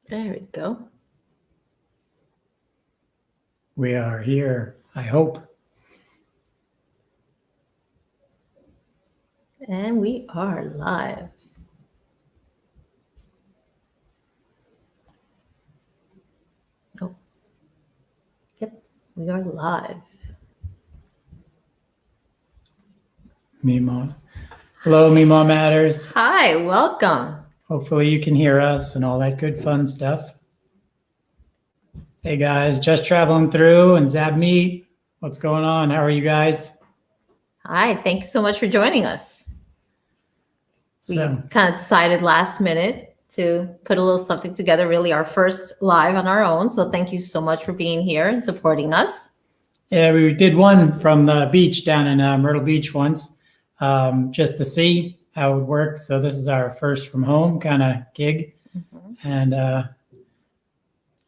There we go. We are here, I hope. And we are live. Oh, yep, we are live. Mima. Hello, Mima Matters. Hi, welcome. Hopefully you can hear us and all that good fun stuff. Hey guys, just traveling through and Zab Meet. What's going on? How are you guys? Hi, thank you so much for joining us. We So, kind of decided last minute to put a little something together, really our first live on our own. So thank you so much for being here and supporting us. yeah, we did one from the beach down in Myrtle Beach once, just to see how it would work. So this is our first from home kind of gig. Mm-hmm. And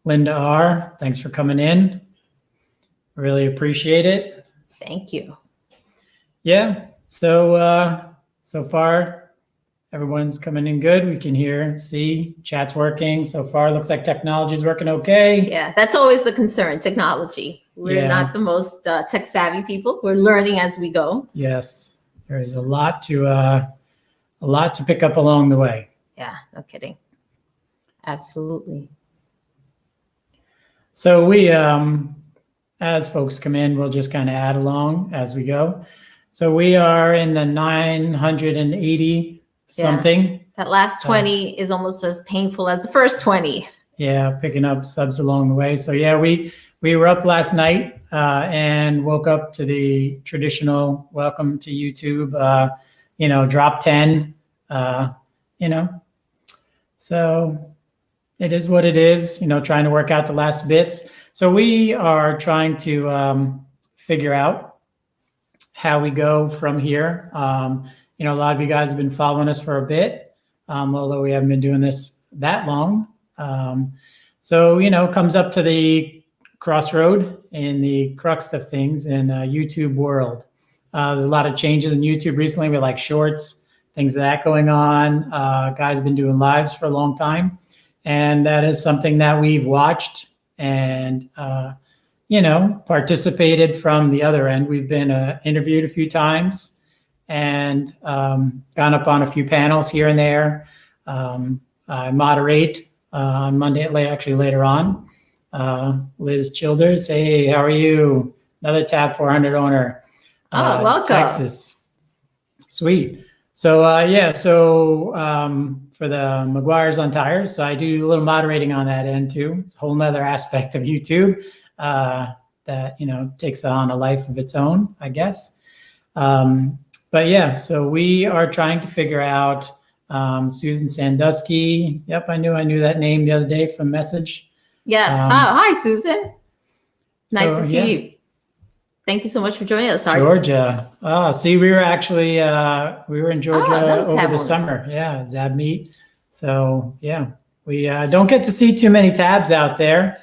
Linda R., thanks for coming in. Really appreciate it. Thank you. Yeah, so far everyone's coming in good. We can hear, see, chat's working. So far looks like technology's working okay. Yeah, that's always the concern, technology. We're not the most tech savvy people. We're learning as we go. Yes, there's a lot to pick up along the way. Yeah, no kidding. Absolutely. So we, as folks come in, we'll just kind of add along as we go. So we are in the 980 something. That last 20 is almost as painful as the first 20. Yeah, picking up subs along the way. So yeah, we were up last night and woke up to the traditional welcome to YouTube, drop 10, So it is what it is, trying to work out the last bits. So we are trying to figure out how we go from here. A lot of you guys have been following us for a bit, although we haven't been doing this that long. Comes up to the crossroad in the crux of things in YouTube world. There's a lot of changes in YouTube recently with like shorts, things like that going on. Guys have been doing lives for a long time. And that is something that we've watched and, participated from the other end. We've been interviewed a few times and gone up on a few panels here and there. I moderate on Monday, actually later on. Liz Childers, hey, how are you? Another Tab 400 owner. Welcome. Texas. Sweet. So for the McGuire's on Tires, so I do a little moderating on that end too. It's a whole nother aspect of YouTube that takes on a life of its own, I guess. So we are trying to figure out Susan Sandusky. Yep, I knew that name the other day from message. Yes. Hi, Susan. Nice to see you. Thank you so much for joining us. Georgia. We were actually we were in Georgia over the summer. Yeah, Zab Meet. So yeah, we don't get to see too many tabs out there.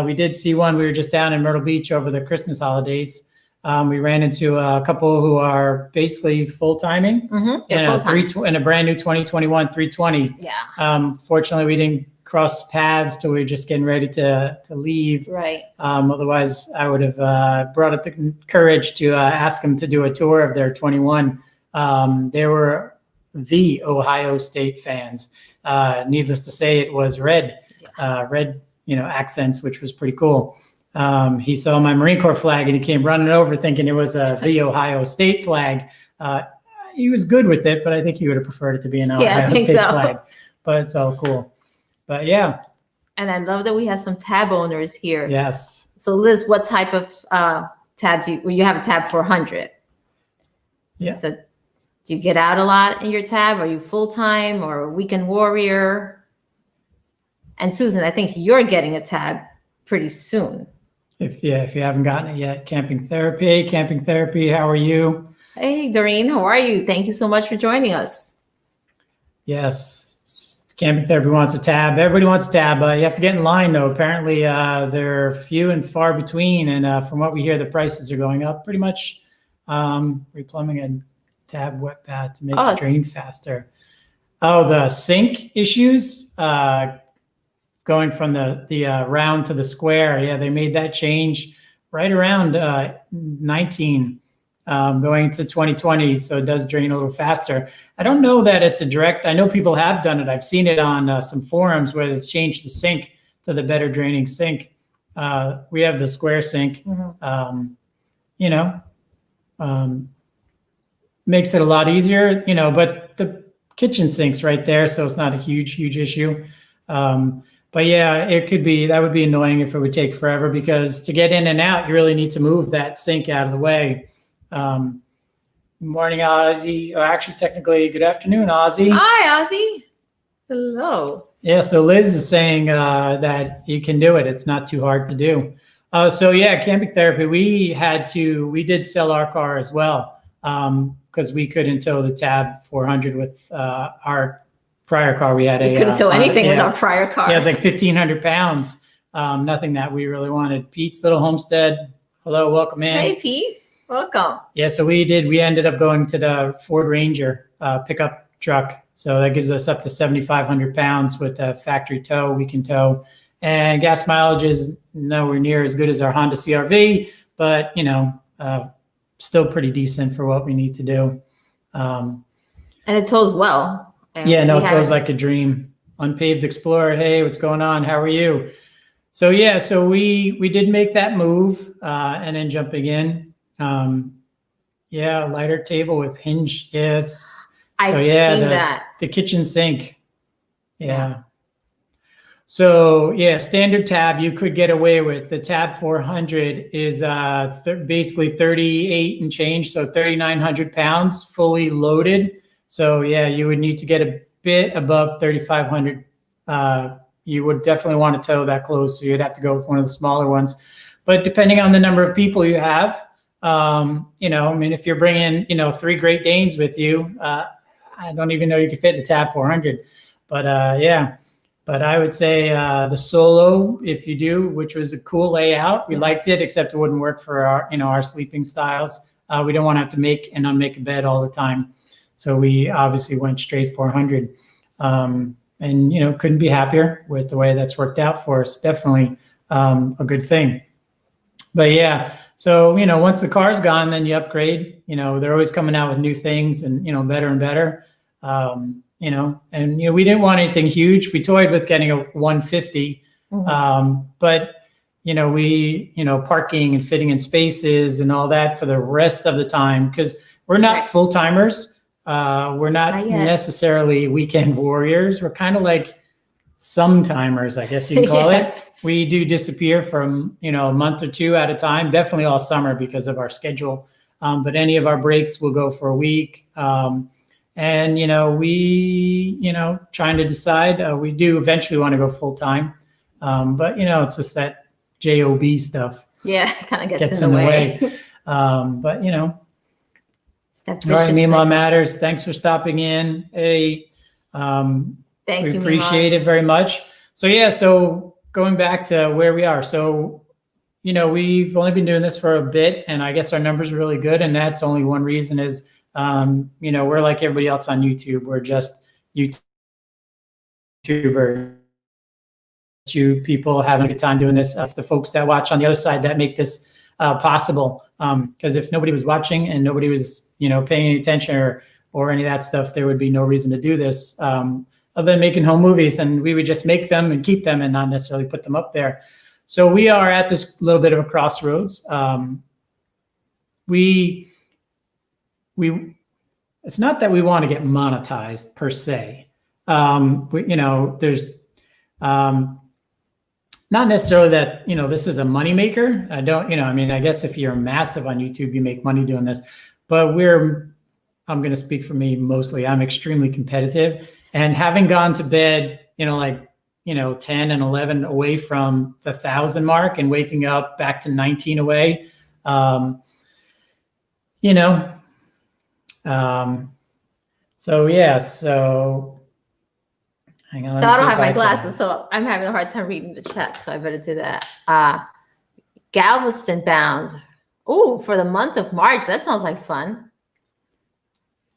We did see one. We were just down in Myrtle Beach over the Christmas holidays. We ran into a couple who are basically full-timing in a brand new 2021 320. Yeah. Fortunately, we didn't cross paths till we were just getting ready to leave. Right. Otherwise, I would have brought up the courage to ask them to do a tour of their 21. They were the Ohio State fans. Needless to say, it was red accents, which was pretty cool. He saw my Marine Corps flag and he came running over thinking it was the Ohio State flag. He was good with it, but I think he would have preferred it to be an Ohio State flag. But it's all cool. But yeah. And I love that we have some tab owners here. Yes. So Liz, what type of tabs you have a tab 400? Yeah. So do you get out a lot in your tab? Are you full-time or a weekend warrior? And Susan, I think you're getting a tab pretty soon. If you haven't gotten it yet, Camping Therapy, how are you? Hey, Doreen, how are you? Thank you so much for joining us. Yes. Camping Therapy wants a tab. Everybody wants a tab. You have to get in line, though. Apparently, they're few and far between. And from what we hear, the prices are going up pretty much. Replumbing a tab wet path to make it drain faster. Oh, the sink issues. going from the round to the square. Yeah, they made that change right around 19 going to 2020. So it does drain a little faster. I don't know that it's a direct, I know people have done it. I've seen it on some forums where they've changed the sink to the better draining sink. We have the square sink, you know, makes it a lot easier, you know, but the kitchen sink's right there. So it's not a huge issue. But yeah, it could be, that would be annoying if it would take forever, because to get in and out, you really need to move that sink out of the way. Morning, Ozzy. Actually, technically, good afternoon, Ozzy. Hi, Ozzy. Hello. Yeah, so Liz is saying that you can do it. It's not too hard to do. So yeah, camping therapy, we did sell our car as well, because we couldn't tow the Tab 400 with our prior car. We had We couldn't tow anything with our prior car. Yeah, it was like 1,500 pounds. Nothing that we really wanted. Pete's Little Homestead. Hello, welcome in. Hey, Pete. Welcome. Yeah, so we ended up going to the Ford Ranger pickup truck. So that gives us up to 7,500 pounds with a factory tow we can tow. And gas mileage is nowhere near as good as our Honda CRV, but, you know, still pretty decent for what we need to do. And it tows well. And yeah, no, it tows like a dream. Unpaved Explorer, hey, what's going on? How are you? So yeah, so we did make that move and then jumping in. Yeah, lighter table with hinge. Yes. I've seen that. The kitchen sink. Yeah. So yeah, standard Tab you could get away with. The Tab 400 is basically 38 and change, so 3,900 pounds fully loaded. So yeah, you would need to get a bit above 3,500. You would definitely want to tow that close, so you'd have to go with one of the smaller ones. But depending on the number of people you have, you know, I mean, if you're bringing, you know, 3 Great Danes with you, I don't even know you could fit the Tab 400. But yeah, but I would say the Solo, if you do, which was a cool layout, we liked it, except it wouldn't work for our, you know, our sleeping styles. We don't want to have to make and unmake a bed all the time. So we obviously went straight 400. And, you know, couldn't be happier with the way that's worked out for us. Definitely a good thing. But yeah, so, you know, once the car's gone, then you upgrade. You know, they're always coming out with new things and, you know, better and better. You know, and, you know, we didn't want anything huge. We toyed with getting a 150. But, you know, parking and fitting in spaces and all that for the rest of the time, because we're not full timers. We're not necessarily weekend warriors. We're kind of like some timers, I guess you can call it. We do disappear from, you know, a month or 2 at a time, definitely all summer because of our schedule. But any of our breaks will go for a week. And, you know, trying to decide, we do eventually want to go full time. But, you know, it's just that JOB stuff. Yeah, kind of gets in the way. But, you know, all right, Mima Matters, thanks for stopping in. Hey, Thank you. We Mima. appreciate it very much. So yeah, so going back to where we are. So, you know, we've only been doing this for a bit, and I guess our numbers are really good. And that's only one reason is, you know, we're like everybody else on YouTube. We're just YouTubers. To people having a good time doing this. It's the folks that watch on the other side that make this possible. Because if nobody was watching and nobody was, you know, paying any attention or any of that stuff, there would be no reason to do this other than making home movies. And we would just make them and keep them and not necessarily put them up there. So we are at this little bit of a crossroads. It's not that we want to get monetized per se. You know, there's not necessarily that, you know, this is a moneymaker. I don't, you know, I mean, I guess if you're massive on YouTube, you make money doing this, but I'm going to speak for me mostly. I'm extremely competitive, and having gone to bed, you know, like, you know, 10 and 11 away from the 1,000 mark and waking up back to 19 away, you know, so yeah, so hang on. So I don't have my glasses, so I'm having a hard time reading the chat. So I better do that. Galveston bound. Oh, for the month of March. That sounds like fun.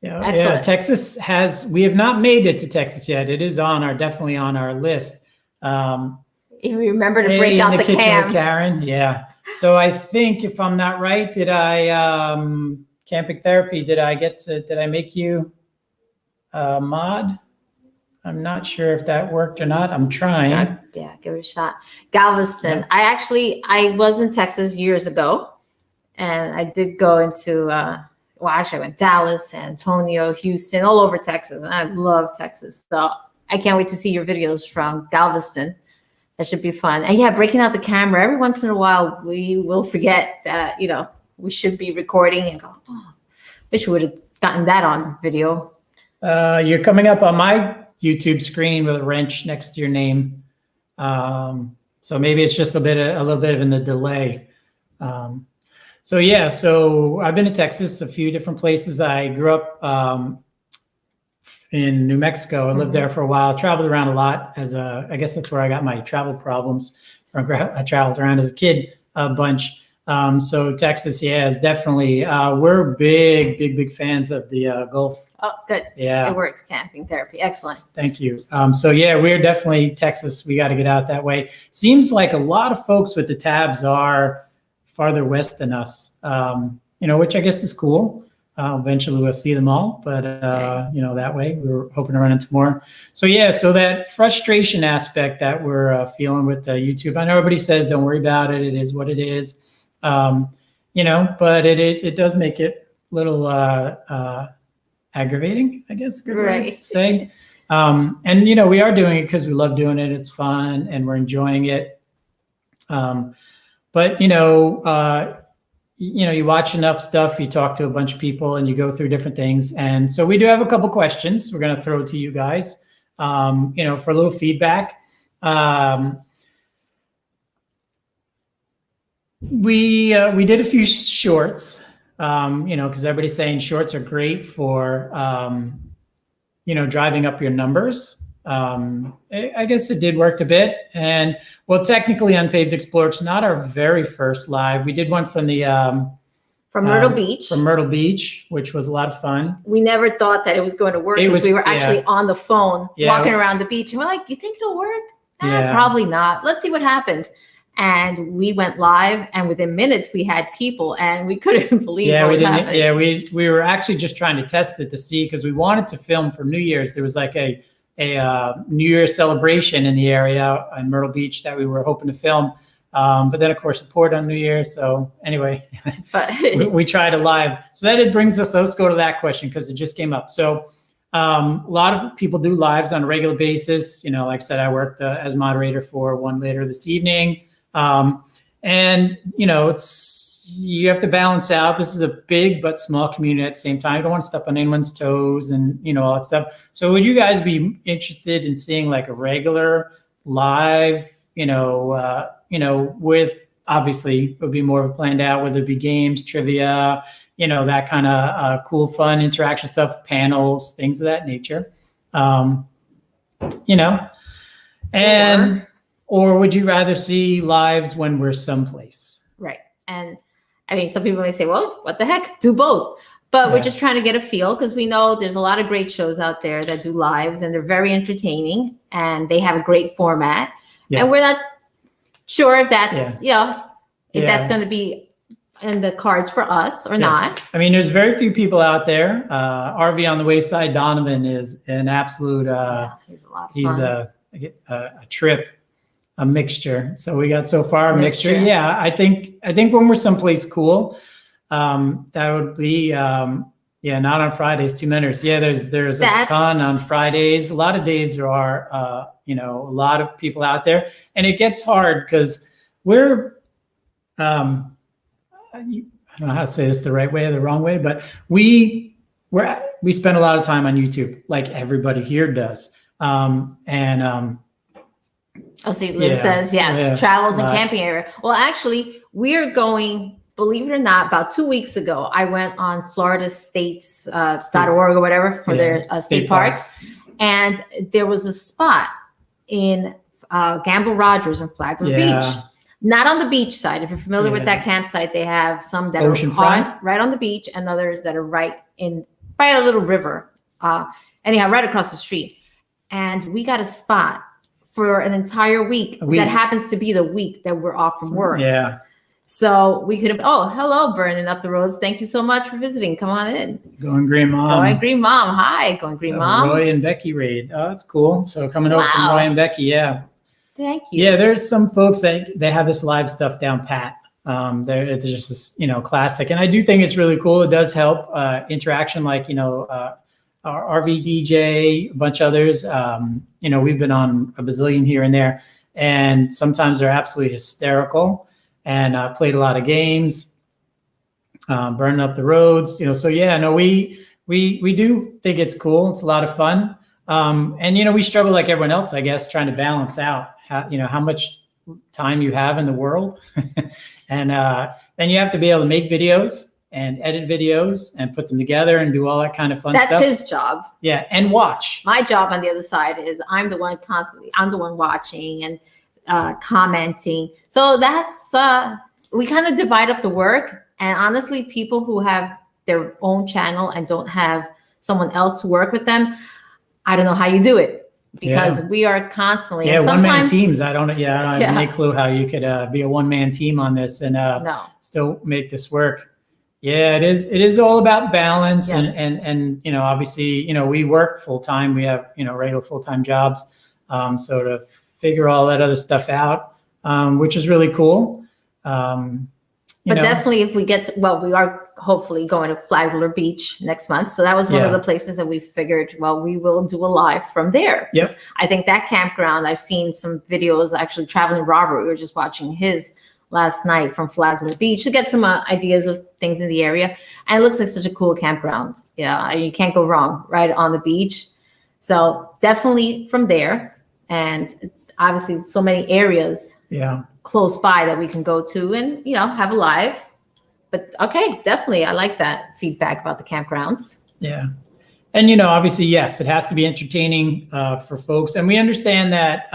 Yeah, yeah. Texas we have not made it to Texas yet. It is definitely on our list. If you remember to Hey, break in out the the kitchen cam. with Karen. Yeah. So I think if I'm not right, did I camping therapy? Did I make you a mod? I'm not sure if that worked or not. I'm trying. Yeah, give it a shot. Galveston. Yeah. I was in Texas years ago, and I did go into well, actually I went Dallas, San Antonio, Houston, all over Texas. And I love Texas. So I can't wait to see your videos from Galveston. That should be fun. And yeah, breaking out the camera. Every once in a while, we will forget that, we should be recording and go, oh, wish we would have gotten that on video. You're coming up on my YouTube screen with a wrench next to your name. So maybe it's just a little bit in the delay. So yeah, so I've been to Texas, a few different places. I grew up in New Mexico. I lived there for a while, traveled around a lot I guess that's where I got my travel problems. I traveled around as a kid a bunch. So Texas, yeah, is definitely, we're big fans of the Gulf. Oh, good. Yeah. It worked. Camping therapy. Excellent. Thank you. So yeah, we're definitely Texas. We got to get out that way. Seems like a lot of folks with the tabs are farther west than us, which I guess is cool. Eventually we'll see them all, but that way we're hoping to run into more. So yeah, so that frustration aspect that we're feeling with YouTube, I know everybody says, don't worry about it. It is what it is. But it does make it a little aggravating, I guess, good way to say. And we are doing it because we love doing it. It's fun and we're enjoying it. But you watch enough stuff, you talk to a bunch of people and you go through different things. And so we do have a couple questions we're going to throw to you guys, for a little feedback. We did a few shorts, because everybody's saying shorts are great for, driving up your numbers. I guess it did work a bit. And well, technically Unpaved Explorer, it's not our very first live. We did one from the, from Myrtle Beach. From Myrtle Beach, which was a lot of fun. We never thought that it was going to work because we were actually on the phone walking around the beach. And we're like, you think it'll work? Probably not. Let's see what happens. And we went live, and within minutes we had people, and we couldn't believe what was happening. Yeah, we were actually just trying to test it to see, because we wanted to film for New Year's. There was like a New Year's celebration in the area in Myrtle Beach that we were hoping to film. But then, of course, it poured on New Year's. So anyway, but we tried a live. So that brings us, let's go to that question because it just came up. So a lot of people do lives on a regular basis. Like I said, I worked as moderator for one later this evening. And you have to balance out. This is a big but small community at the same time. You don't want to step on anyone's toes and, all that stuff. So would you guys be interested in seeing like a regular live, with, obviously it would be more planned out, whether it be games, trivia, that kind of cool, fun interaction stuff, panels, things of that nature. Or would you rather see lives when we're someplace? Right. And I mean, some people may say, well, what the heck? Do both. But we're just trying to get a feel, because we know there's a lot of great shows out there that do lives, and they're very entertaining and they have a great format. Yes. And we're not sure if that's, if that's going to be in the cards for us or not. I mean, there's very few people out there. RV on the Wayside, Donovan is an absolute, he's a lot of fun. He's a trip. A mixture. So we got so far a mixture. Yeah, I think when we're someplace cool, that would be not on Fridays, 2 minutes. Yeah, there's a ton on Fridays. A lot of days there are a lot of people out there, and it gets hard because we're I don't know how to say this the right way or the wrong way, but we spend a lot of time on YouTube, like everybody here does, Oh, see, Liz says, yes, travels and camping area. Well, actually, we're going, believe it or not, about 2 weeks ago, I went on floridastates.org or whatever for their state parks. And there was a spot in Gamble Rogers and Flagler Beach. Not on the beach side. If you're familiar with that campsite, they have some that are right on the beach and others that are right by a little river. Anyhow, right across the street. And we got a spot for an entire week. That happens to be the week that we're off from work. Yeah. So we could have, oh, hello, Burning Up the Roads. Thank you so much for visiting. Come on in. Going Green Mom. Going Green Mom. Hi, Going Green Mom. Roy and Becky raid. Oh, that's cool. So coming over from Roy and Becky, yeah. Thank you. Yeah, there's some folks that they have this live stuff down pat. They're just this, classic. And I do think it's really cool. It does help interaction, like, our RV DJ, a bunch of others. We've been on a bazillion here and there, and sometimes they're absolutely hysterical. And played a lot of games, burning up the roads, So yeah, no, we do think it's cool. It's a lot of fun, and we struggle like everyone else, I guess, trying to balance out how much time you have in the world, and then you have to be able to make videos and edit videos and put them together and do all that kind of fun stuff. That's his job. Yeah, and watch. My job on the other side is I'm the one watching and commenting. So that's we kind of divide up the work. And honestly, people who have their own channel and don't have someone else to work with them, I don't know how you do it, because we are constantly. Yeah, one-man teams. I don't have any clue how you could be a one-man team on this and still make this work. Yeah, it is. It is all about balance, and obviously, we work full time. We have regular full-time jobs, so to figure all that other stuff out, which is really cool. But definitely, if we get to, we are hopefully going to Flagler Beach next month. So that was one of the places that we figured, we will do a live from there. Yep. I think that campground, I've seen some videos, actually Traveling Robert, we were just watching his last night from Flagler Beach to get some ideas of things in the area. And it looks like such a cool campground. Yeah, you can't go wrong right on the beach. So definitely from there. And obviously so many areas close by that we can go to and, have a live. But okay, definitely. I like that feedback about the campgrounds. Yeah. And, obviously, yes, it has to be entertaining for folks. And we understand that,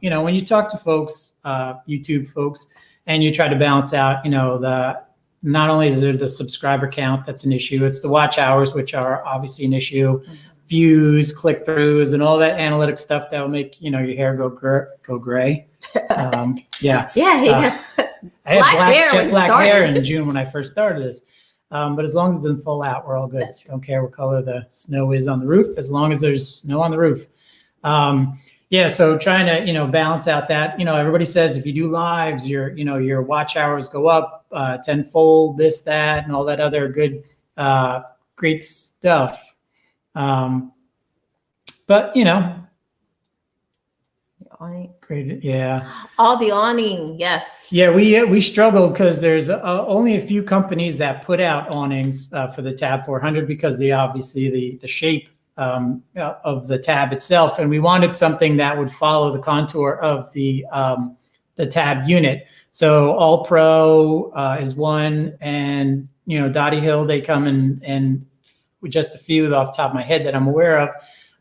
when you talk to folks, YouTube folks, and you try to balance out, not only is there the subscriber count that's an issue, it's the watch hours, which are obviously an issue. Mm-hmm. Views, click-throughs, and all that analytic stuff that will make your hair go gray. Yeah. Yeah. I had jet black hair in June when I first started this, but as long as it doesn't fall out, we're all good. Don't care what color the snow is on the roof, as long as there's snow on the roof. So trying to balance out that everybody says if you do lives, your watch hours go up tenfold, this, that, and all that other good great stuff. But great, yeah. All the awning, yes. Yeah, we struggled because there's only a few companies that put out awnings for the Tab 400 because obviously the shape of the Tab itself, and we wanted something that would follow the contour of the Tab unit. So All Pro is one, and Dottie Hill, they come and with just a few off the top of my head that I'm aware of.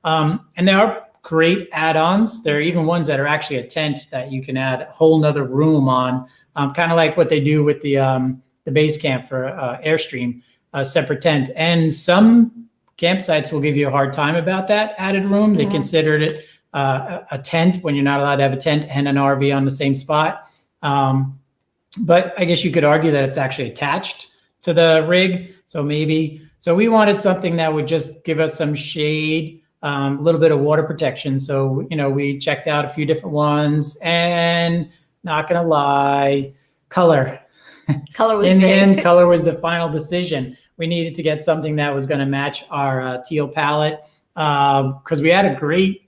And there are great add-ons. There are even ones that are actually a tent that you can add a whole nother room on, kind of like what they do with the base camp for Airstream, a separate tent. And some campsites will give you a hard time about that added room. They considered it a tent when you're not allowed to have a tent and an RV on the same spot. But I guess you could argue that it's actually attached to the rig. So we wanted something that would just give us some shade, a little bit of water protection. So, we checked out a few different ones, and not going to lie, color. Color was in the big. end, color was the final decision. We needed to get something that was going to match our teal palette, because we had a great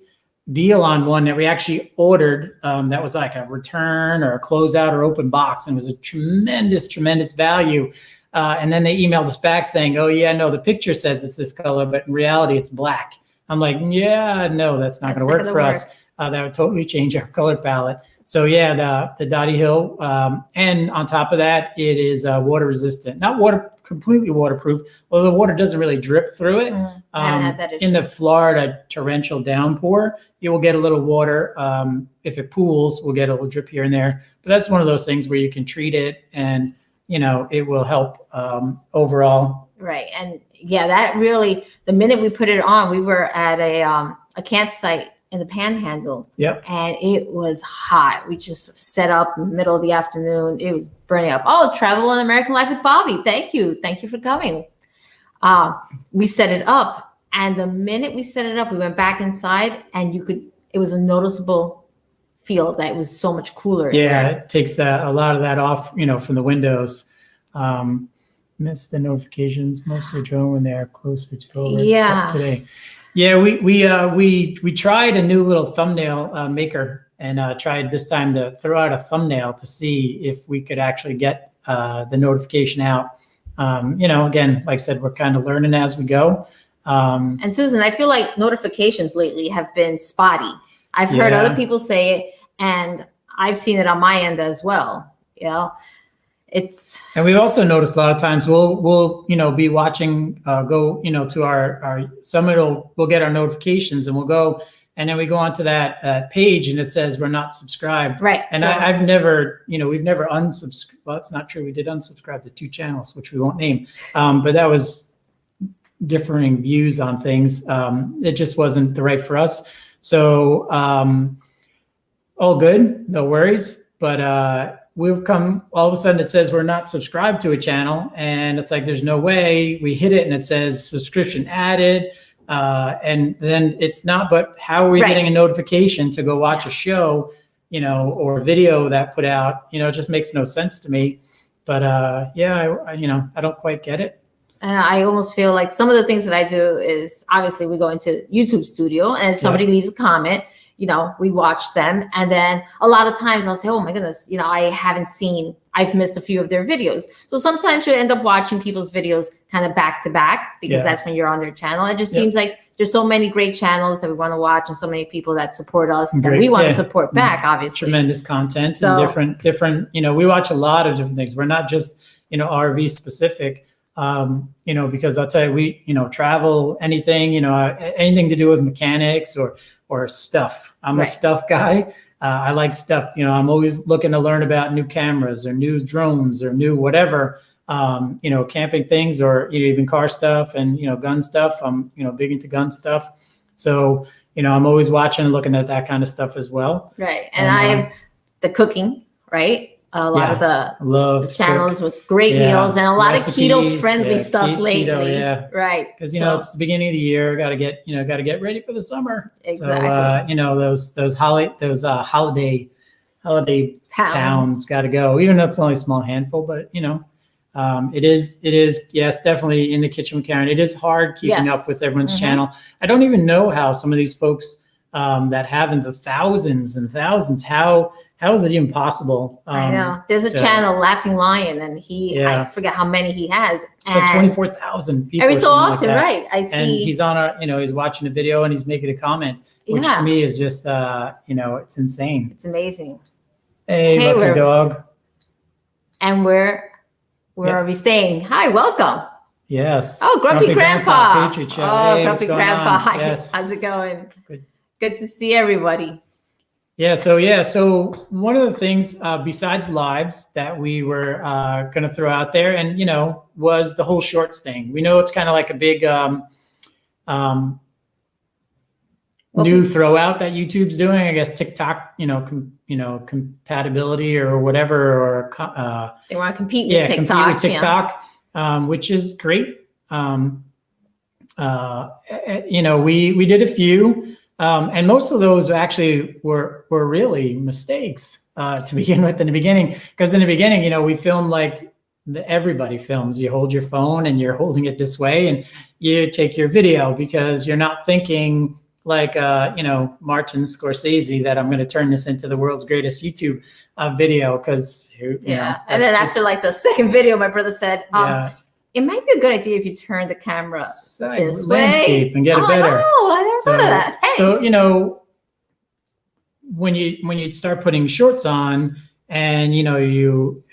deal on one that we actually ordered that was like a return or a closeout or open box, and it was a tremendous value. And then they emailed us back saying, oh, yeah, no, the picture says it's this color, but in reality, it's black. I'm like, yeah, no, that's not going to work for us. That would totally change our color palette. So, yeah, the Dottie Hill. And on top of that, it is water resistant. Not completely waterproof, although the water doesn't really drip through it. I haven't had that issue. In the Florida torrential downpour, you will get a little water. If it pools, we'll get a little drip here and there. But that's one of those things where you can treat it and it will help overall. Right. And yeah, that really, the minute we put it on, we were at a campsite in the Panhandle. Yep. And it was hot. We just set up in the middle of the afternoon. It was burning up. Oh, Travel on American Life with Bobby. Thank you. Thank you for coming. We set it up. And the minute we set it up, we went back inside and it was a noticeable feel that it was so much cooler. Yeah, it takes a lot of that off, from the windows. Miss the notifications, mostly drone when they are closer to go today. Yeah, we tried a new little thumbnail maker and tried this time to throw out a thumbnail to see if we could actually get the notification out. Again, like I said, we're kind of learning as we go. And Susan, I feel like notifications lately have been spotty. I've heard other people say it, and I've seen it on my end as well. And we've also noticed a lot of times we'll be watching, go, to our summit, we'll get our notifications and we'll go, and then we go onto that page and it says we're not subscribed. Right. And I've never, we've never unsubscribed. Well, that's not true. We did unsubscribe to 2 channels, which we won't name. But that was differing views on things. It just wasn't the right for us. So all good, no worries. But we've come, all of a sudden it says we're not subscribed to a channel, and it's like, there's no way. We hit it and it says subscription added. And then it's not, but how are we getting a notification to go watch a show, or a video that put out, it just makes no sense to me. But I don't quite get it. And I almost feel like some of the things that I do is, obviously we go into YouTube Studio, and if somebody leaves a comment, we watch them. And then a lot of times I'll say, oh my goodness, I've missed a few of their videos. So sometimes you end up watching people's videos kind of back to back, because that's when you're on their channel. It just seems like there's so many great channels that we want to watch, and so many people that support us that we want to support back, obviously. Tremendous content and different, we watch a lot of different things. We're not just, RV specific. Because I'll tell you, we, travel, anything, anything to do with mechanics or stuff. I'm a stuff guy. I like stuff, I'm always looking to learn about new cameras or new drones or new whatever, camping things, or even car stuff and, gun stuff. I'm, big into gun stuff. So, I'm always watching and looking at that kind of stuff as well. Right. And I have the cooking, right? A lot of the channels with great meals and a lot of keto friendly stuff lately. Keto, right. Because it's the beginning of the year, got to get ready for the summer. Exactly. So those holiday pounds got to go, even though it's only a small handful, but it is yes, definitely in the kitchen with Karen. It is hard keeping up with everyone's channel. I don't even know how some of these folks that have in the thousands and thousands, how is it even possible? I know. There's a channel, Laughing Lion, and I forget how many he has. It's like 24,000 people. Every so often, right? I see. And he's on he's watching a video and he's making a comment, which to me is just, it's insane. It's amazing. Hey lucky dog. And where are we staying? Hi, welcome. Yes. Oh, Grumpy Grandpa. Patriot Show. Oh, hey, Grumpy Grandpa. Hi. Yes. How's it going? Good to see everybody. So one of the things besides lives that we were going to throw out there, and was the whole shorts thing. We know it's kind of like a big new throw out that YouTube's doing. I guess TikTok, compatibility or whatever, or they want to compete with TikTok. Compete with TikTok, which is great. We did a few. And most of those actually were really mistakes to begin with in the beginning. Because in the beginning, we filmed like everybody films. You hold your phone and you're holding it this way and you take your video, because you're not thinking like, Martin Scorsese, that I'm going to turn this into the world's greatest YouTube video. Because, and then after like the second video, my brother said, it might be a good idea if you turn the camera this way and get it better. Oh, I never thought of that. Thanks. So, when you start putting shorts on and, you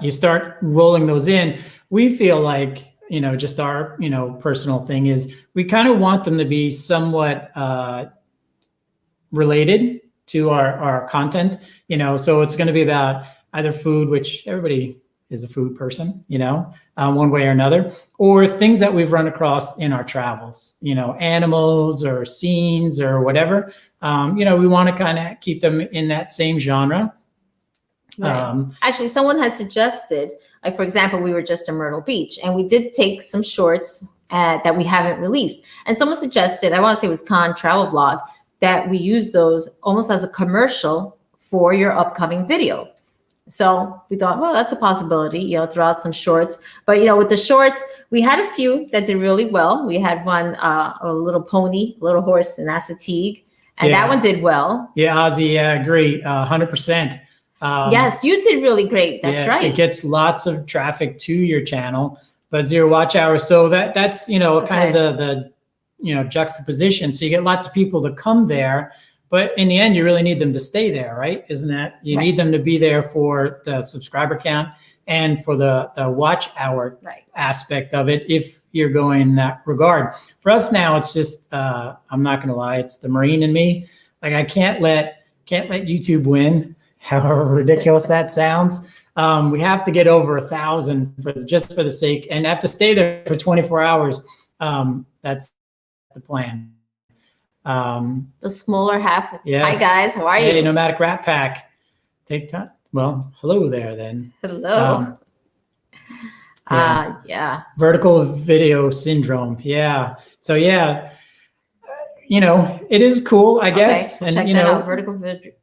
you start rolling those in, we feel like, just our, personal thing is we kind of want them to be somewhat related to our content, so it's going to be about either food, which everybody is a food person, one way or another, or things that we've run across in our travels, animals or scenes or whatever. We want to kind of keep them in that same genre. Right. Actually, someone has suggested, like, for example, we were just in Myrtle Beach and we did take some shorts that we haven't released. And someone suggested, I want to say it was Con Travel Vlog, that we use those almost as a commercial for your upcoming video. So we thought, well, that's a possibility, throw out some shorts. But, with the shorts, we had a few that did really well. We had one, a little pony, a little horse, and that's a Teague. And that one did well. Yeah, Ozzy, I agree, 100%. Yes, you did really great. That's right. It gets lots of traffic to your channel, but zero watch hours. So that's, kind of the juxtaposition. So you get lots of people to come there. But in the end, you really need them to stay there, right? Isn't that? You need them to be there for the subscriber count and for the watch hour aspect of it, if you're going in that regard. For us now, it's just, I'm not going to lie, it's the Marine in me. Like, I can't let YouTube win, however ridiculous that sounds. We have to get over 1,000 just for the sake, and have to stay there for 24 hours. That's the plan. The smaller half. Yes. Hi guys, how are you? Hey, Nomadic Rat Pack. Take time. Well, hello there then. Hello. Vertical video syndrome. Yeah. So it is cool, I guess. And check that out. Vertical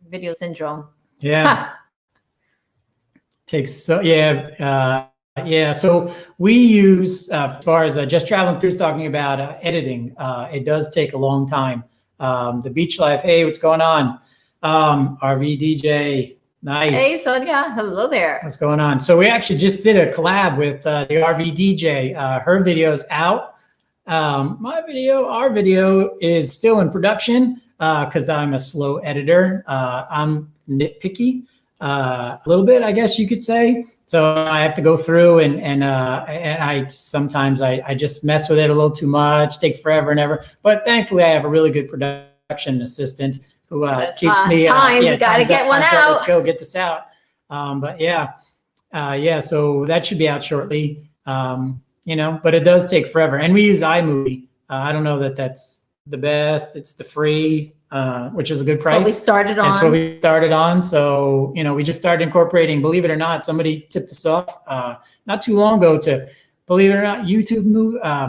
video syndrome. Yeah. So we use, as far as just traveling through, talking about editing, it does take a long time. The beach life, hey, what's going on? RV DJ, nice. Hey, Sonia, hello there. What's going on? So we actually just did a collab with the RV DJ. Her video's out. Our video is still in production because I'm a slow editor. I'm nitpicky a little bit, I guess you could say. So I have to go through and I sometimes I just mess with it a little too much, take forever and ever. But thankfully, I have a really good production assistant who keeps me. Time, you got to get one out. Let's go get this out. So that should be out shortly. But it does take forever, and we use iMovie. I don't know that that's the best. It's the free, which is a good price. That's what we started on. That's what we started on. So, we just started incorporating, believe it or not, somebody tipped us off not too long ago to, believe it or not, YouTube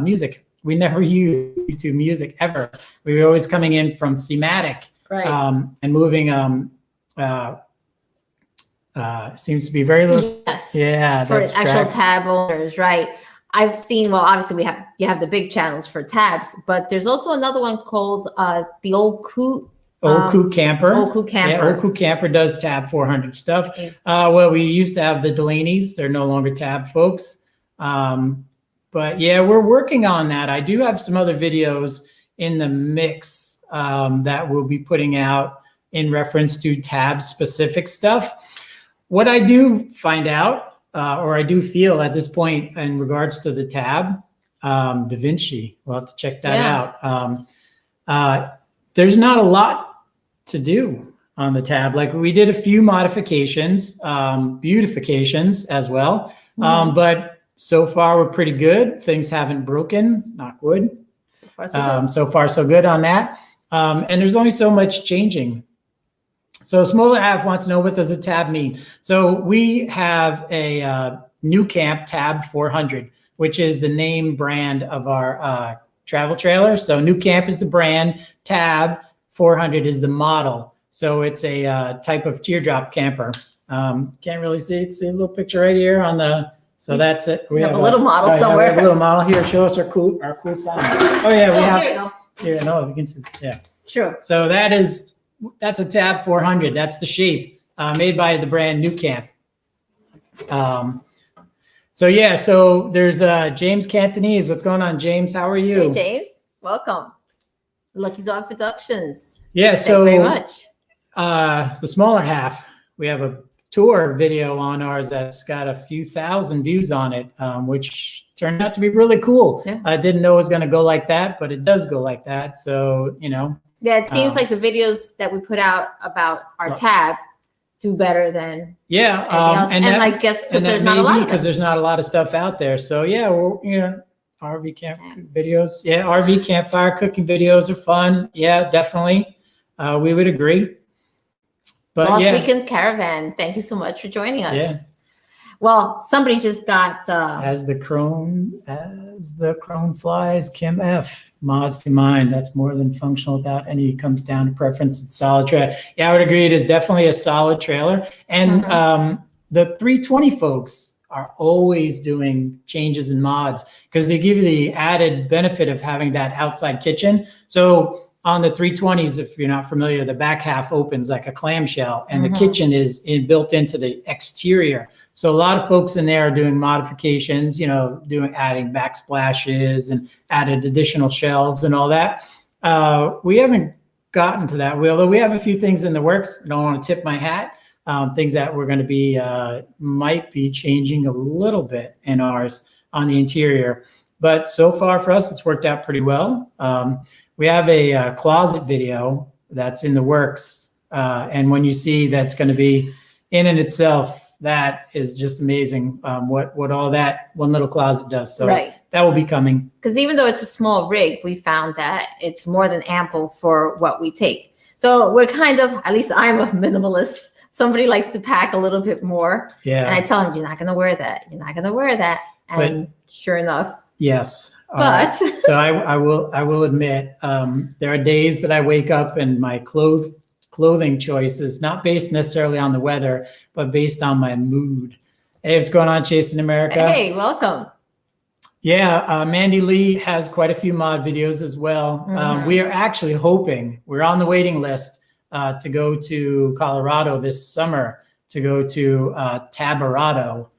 music. We never used YouTube music ever. We were always coming in from thematic and moving. Seems to be very little. Yes. Yeah. For actual tab owners, right? I've seen, well, obviously you have the big channels for tabs, but there's also another one called the Old Coot. Old Coot Camper. Old Coot Camper. Yeah, Old Coot Camper does tab 400 stuff. Well, we used to have the Delaney's. They're no longer tab folks. But yeah, we're working on that. I do have some other videos in the mix that we'll be putting out in reference to tab specific stuff. What I do find out, or I do feel at this point in regards to the tab, DaVinci, we'll have to check that out. There's not a lot to do on the tab. Like, we did a few modifications, beautifications as well. But so far we're pretty good. Things haven't broken, knock wood. So far, so good. So far, so good on that. And there's only so much changing. So Smaller Half wants to know, what does a tab mean? So we have a New Camp Tab 400, which is the name brand of our travel trailer. So New Camp is the brand, Tab 400 is the model. So it's a type of teardrop camper. Can't really see it. See a little picture right here on the, so that's it. We have a little model somewhere. We have a little model here. Show us our cool sign. Oh yeah, we have. Here you go. Here, no, we can see. Yeah. Sure. So that's a Tab 400. That's the shape made by the brand New Camp. So there's James Cantonese. What's going on, James? How are you? Hey, James. Welcome. Lucky Dog Productions. Yeah. Thank you very much. The Smaller Half, we have a tour video on ours that's got a few thousand views on it, which turned out to be really cool. Yeah. I didn't know it was going to go like that, but it does go like that. So, Yeah, it seems like the videos that we put out about our tab do better than Yeah, anything else. And I guess because there's not a lot of because them. there's not a lot of stuff out there. So yeah, well, RV camp videos. Yeah, RV campfire cooking videos are fun. Yeah, definitely. We would agree. But Lost yeah, Weekend Caravan. Thank you so much for joining us. Yeah. Well, somebody just got as the crone flies, Kim F. Mods to mind. That's more than functional without any. Comes down to preference. It's solid trailer. Yeah, I would agree. It is definitely a solid trailer. And the 320 folks are always doing changes and mods because they give you the added benefit of having that outside kitchen. So on the 320s, if you're not familiar, the back half opens like a clamshell, and the kitchen is built into the exterior. So a lot of folks in there are doing modifications, adding backsplashes and added additional shelves and all that. We haven't gotten to that, although we have a few things in the works. I don't want to tip my hat. Things that we're going to be might be changing a little bit in ours on the interior. But so far for us, it's worked out pretty well. We have a closet video that's in the works. And when you see that's going to be in and itself, that is just amazing what all that one little closet does. So that will be coming. Because even though it's a small rig, we found that it's more than ample for what we take. So we're kind of, at least I'm a minimalist. Somebody likes to pack a little bit more. Yeah. And I tell them, you're not going to wear that. You're not going to wear that. And sure enough. Yes. But so I will admit, there are days that I wake up and my clothing choice is not based necessarily on the weather, but based on my mood. Hey, what's going on, Chase in America? Hey, welcome. Yeah, Mandy Lee has quite a few mod videos as well. We are actually hoping, we're on the waiting list to go to Colorado this summer, to go to Tabarado.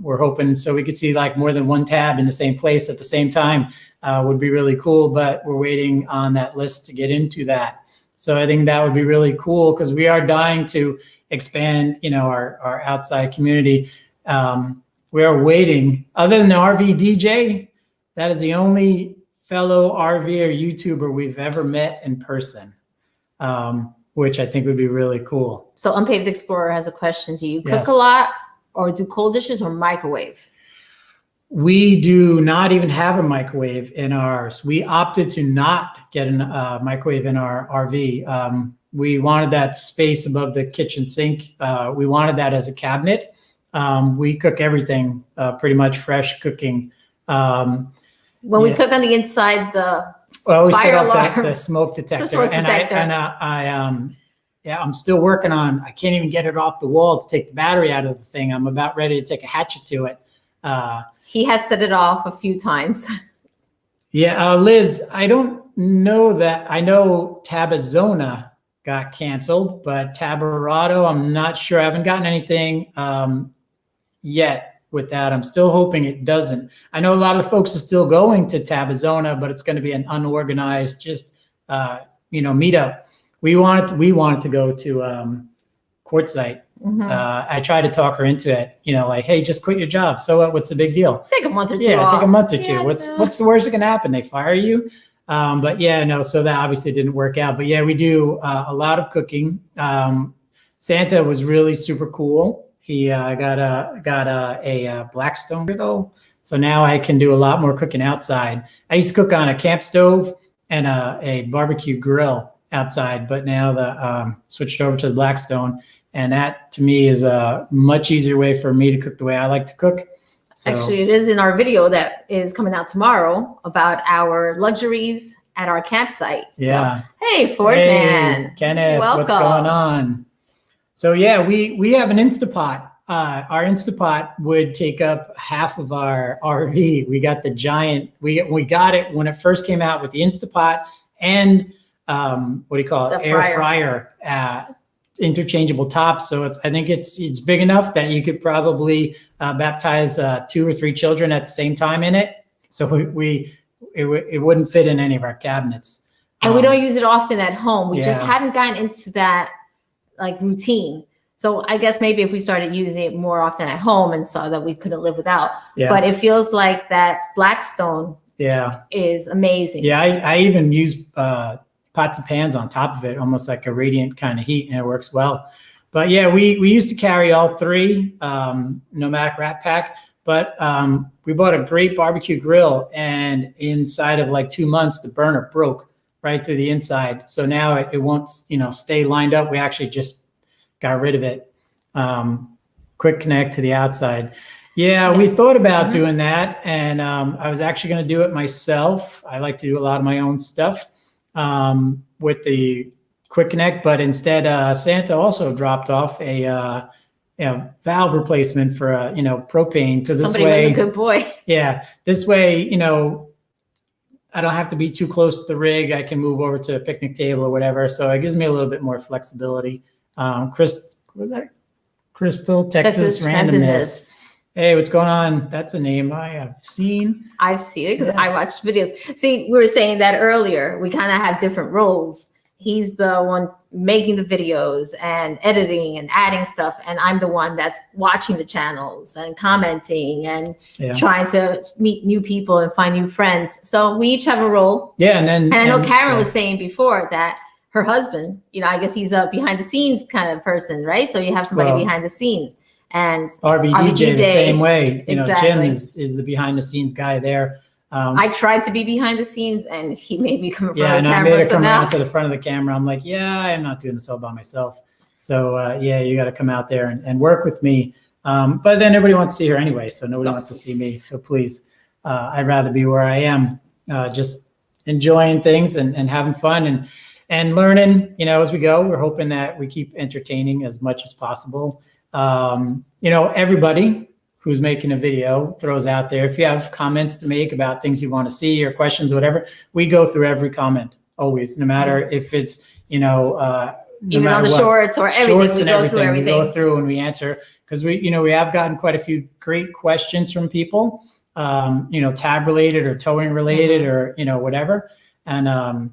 We're hoping so we could see like more than one tab in the same place at the same time. Would be really cool, but we're waiting on that list to get into that. So I think that would be really cool because we are dying to expand, our outside community. We are waiting. Other than the RV DJ, that is the only fellow RV or YouTuber we've ever met in person, which I think would be really cool. So Unpaved Explorer has a question. Do you cook a lot, or do cold dishes, or microwave? We do not even have a microwave in ours. We opted to not get a microwave in our RV. We wanted that space above the kitchen sink. We wanted that as a cabinet. We cook everything pretty much fresh cooking. When we cook on the inside, we set alarm. up the smoke detector. The smoke detector. I'm still working on, I can't even get it off the wall to take the battery out of the thing. I'm about ready to take a hatchet to it. He has set it off a few times. Yeah, Liz, I don't know that. I know Tabazona got canceled, but Tabarado, I'm not sure. I haven't gotten anything yet with that. I'm still hoping it doesn't. I know a lot of the folks are still going to Tabazona, but it's going to be an unorganized, just meetup. We wanted to go to Quartzsite. I tried to talk her into it, like, hey, just quit your job. So what's the big deal? Take a month or two. Yeah, off. Take a month or two. What's the worst that can happen? They fire you. But yeah, no, so that obviously didn't work out. But yeah, we do a lot of cooking. Santa was really super cool. He got a Blackstone griddle. So now I can do a lot more cooking outside. I used to cook on a camp stove and a barbecue grill outside, but now switched over to the Blackstone. And that to me is a much easier way for me to cook the way I like to cook. So, actually, it is in our video that is coming out tomorrow about our luxuries at our campsite. Yeah. So, hey, Ford Man. Kenneth, welcome. What's going on? So yeah, we have an Instapot. Our Instapot would take up half of our RV. We got the giant. We got it when it first came out with the Instapot and air fryer. Interchangeable tops. So I think it's big enough that you could probably baptize 2 or 3 children at the same time in it. So it wouldn't fit in any of our cabinets. And we don't use it often at home. We just haven't gotten into that like routine. So I guess maybe if we started using it more often at home and saw that we couldn't live without. Yeah. But it feels like that Blackstone is amazing. Yeah, I even use pots and pans on top of it, almost like a radiant kind of heat, and it works well. But yeah, we used to carry all three, Nomadic Rat Pack, but we bought a great barbecue grill, and inside of like 2 months, the burner broke right through the inside. So now it won't, stay lined up. We actually just got rid of it. Quick connect to the outside. Yeah, we thought about doing that, and I was actually going to do it myself. I like to do a lot of my own stuff with the quick connect, but instead Santa also dropped off a valve replacement for propane, because this Somebody way, was a good boy. yeah, this way, I don't have to be too close to the rig. I can move over to a picnic table or whatever. So it gives me a little bit more flexibility. Crystal, Texas Randomness. Hey, what's going on? That's a name I have seen. I've seen it because I watched videos. See, we were saying that earlier. We kind of have different roles. He's the one making the videos and editing and adding stuff, and I'm the one that's watching the channels and commenting and trying to meet new people and find new friends. So we each have a role. Yeah, and I know Karen was saying before that her husband, I guess he's a behind the scenes kind of person, right? So you have somebody behind the scenes. And RVDJ the same way. Exactly. Jim is the behind the scenes guy there. I tried to be behind the scenes, and he made me come in front of the camera. camera. I made it come out to the front of the camera. I'm like, I'm not doing this all by myself. So you got to come out there and work with me. But then everybody wants to see her anyway, so nobody wants to see me. So please, I'd rather be where I am, just enjoying things and having fun and learning. As we go, we're hoping that we keep entertaining as much as possible. Everybody who's making a video throws out there, if you have comments to make about things you want to see or questions or whatever, we go through every comment always, no matter if it's, even on the shorts or everything, shorts and we go through everything. We go through and we answer, because we have gotten quite a few great questions from people, tab related or towing related or, whatever. And,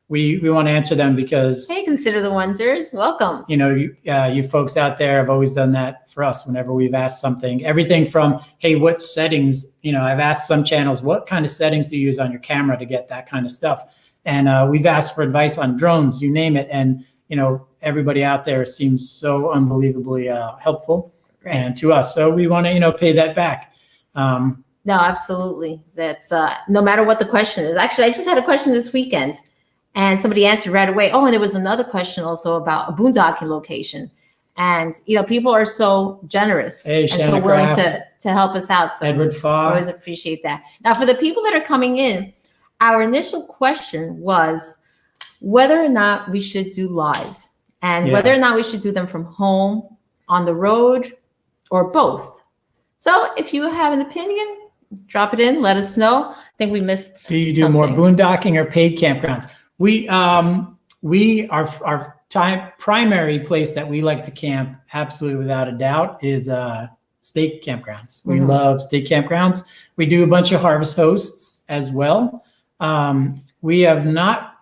we want to answer them because, hey, consider the onesers. Welcome. You folks out there have always done that for us whenever we've asked something. Everything from, hey, what settings? I've asked some channels, what kind of settings do you use on your camera to get that kind of stuff? And we've asked for advice on drones, you name it. And everybody out there seems so unbelievably helpful and to us. So we want to pay that back. No, absolutely. That's no matter what the question is. Actually, I just had a question this weekend. And somebody answered right away. Oh, and there was another question also about a boondocking location. And, people are so generous and so willing to help us out. So Edward Faw. I always appreciate that. Now, for the people that are coming in, our initial question was whether or not we should do lives and whether or not we should do them from home, on the road, or both. So if you have an opinion, drop it in. Let us know. I think we missed Do you do more boondocking or paid campgrounds? We our primary place that we like to camp, absolutely without a doubt, is state campgrounds. We love state campgrounds. We do a bunch of harvest hosts as well. We have not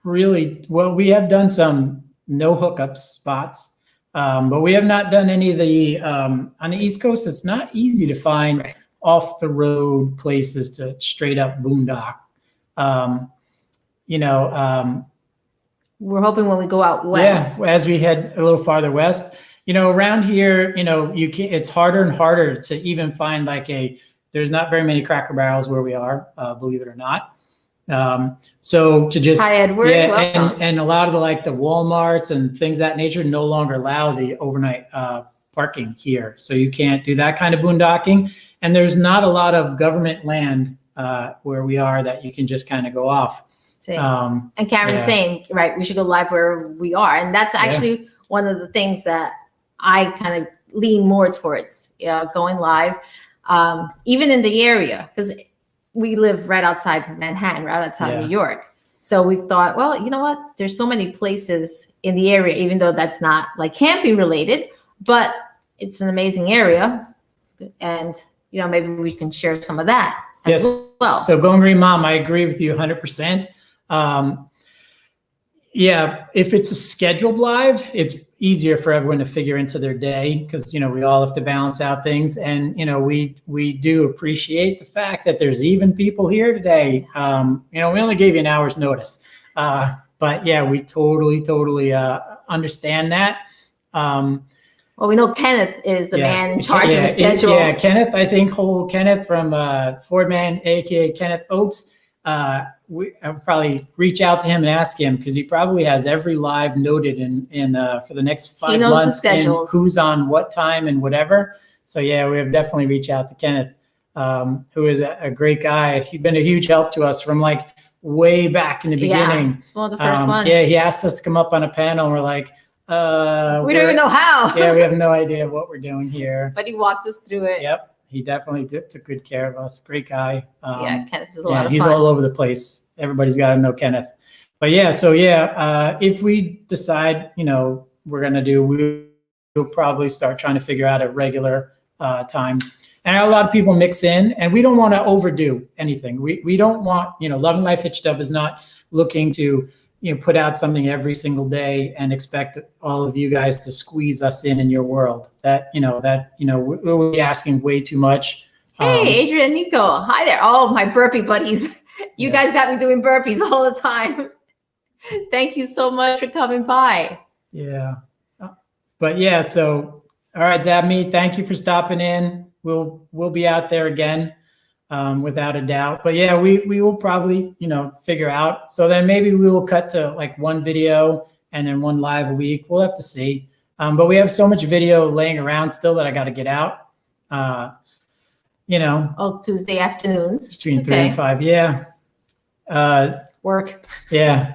really, we have done some no hookup spots, but we have not done any of the on the East Coast. It's not easy to find off the road places to straight up boondock. We're hoping when we go out west. Yeah, as we head a little farther west, around here, it's harder and harder to even find there's not very many Cracker Barrels where we are, believe it or not. So to just, hi, Edward, welcome. And a lot of the Walmarts and things of that nature no longer allow the overnight parking here. So you can't do that kind of boondocking. And there's not a lot of government land where we are that you can just kind of go off. And Karen's saying, right, we should go live where we are. And that's actually one of the things that I kind of lean more towards, going live, even in the area, because we live right outside Manhattan, right outside New York. So we thought, well, you know what? There's so many places in the area, even though that's not camping related, but it's an amazing area. And, maybe we can share some of that as well. So Going Green Mom, I agree with you 100%. If it's a scheduled live, it's easier for everyone to figure into their day because, we all have to balance out things. And, we do appreciate the fact that there's even people here today. We only gave you an hour's notice. But yeah, we totally understand that. Well, we know Kenneth is the man in charge of the schedule. Yeah, Kenneth, I think Kenneth from Ford Man, aka Kenneth Oaks. I'll probably reach out to him and ask him, because he probably has every live noted in for the next 5 months, and who's on what time and whatever. So yeah, we have definitely reach out to Kenneth, who is a great guy. He's been a huge help to us from like way back in the beginning. Yeah, it's one of the first ones. Yeah, he asked us to come up on a panel, and we're like, we don't even know how. Yeah, we have no idea what we're doing here. But he walked us through it. Yep, he definitely took good care of us. Great guy. Yeah, Kenneth is a lot of fun. He's all over the place. Everybody's got to know Kenneth. But yeah, so yeah, if we decide, we're gonna we'll probably start trying to figure out a regular time. And a lot of people mix in, and we don't want to overdo anything. We don't want, Love and Life Hitched Up is not looking to put out something every single day and expect all of you guys to squeeze us in your world. We'll be asking way too much. Hey, Adrian and Nico. Hi there. Oh, my burpee buddies. You guys got me doing burpees all the time. Thank you so much for coming by. Yeah. But yeah, so, all right, Zabmi, thank you for stopping in. We'll be out there again. Without a doubt. But yeah, we will probably, figure out. So then maybe we will cut to like one video and then one live a week. We'll have to see. But we have so much video laying around still that I got to get out. Oh, Tuesday afternoons. Between 3 and 5. Yeah. Work. Yeah.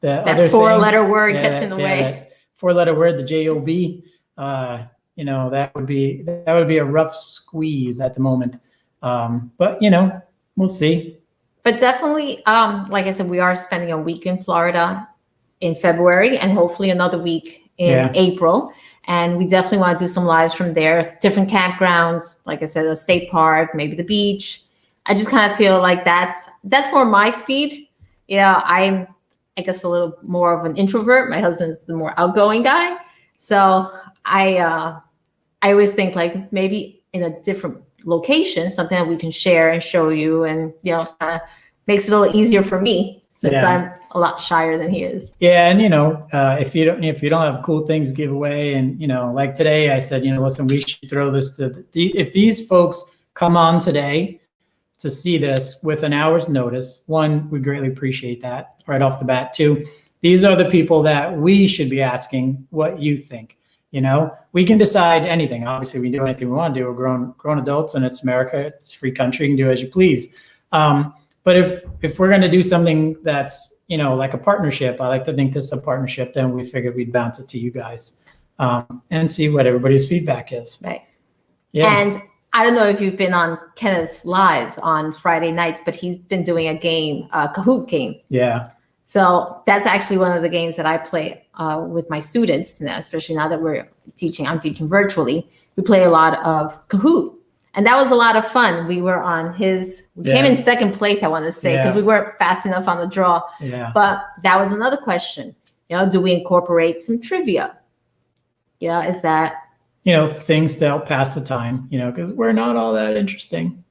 That 4-letter word gets in the way. That 4-letter word, the JOB. That would be a rough squeeze at the moment. But we'll see. But definitely, like I said, we are spending a week in Florida in February, and hopefully another week in April. And we definitely want to do some lives from there, different campgrounds, like I said, a state park, maybe the beach. I just kind of feel like that's more my speed. I'm, I guess, a little more of an introvert. My husband's the more outgoing guy. So I always think like maybe in a different location, something that we can share and show you, and kind of makes it a little easier for me since I'm a lot shyer than he is. Yeah, and if you don't have cool things to give away, and like today I said, listen, we should throw this to if these folks come on today to see this with an hour's notice. One, we greatly appreciate that right off the bat. Two, these are the people that we should be asking what you think. We can decide anything. Obviously, we can do anything we want to do. We're grown adults, and it's America. It's a free country. You can do as you please. But if we're going to do something that's, like a partnership, I like to think this is a partnership, then we figured we'd bounce it to you guys and see what everybody's feedback is. Right. Yeah. And I don't know if you've been on Kenneth's lives on Friday nights, but he's been doing a game, a Kahoot game. Yeah. So that's actually one of the games that I play with my students, especially now that I'm teaching virtually. We play a lot of Kahoot, and that was a lot of fun. We were on we came in second place, I want to say, because we weren't fast enough on the draw. Yeah. But that was another question. Do we incorporate some trivia? Is that things to help pass the time, because we're not all that interesting.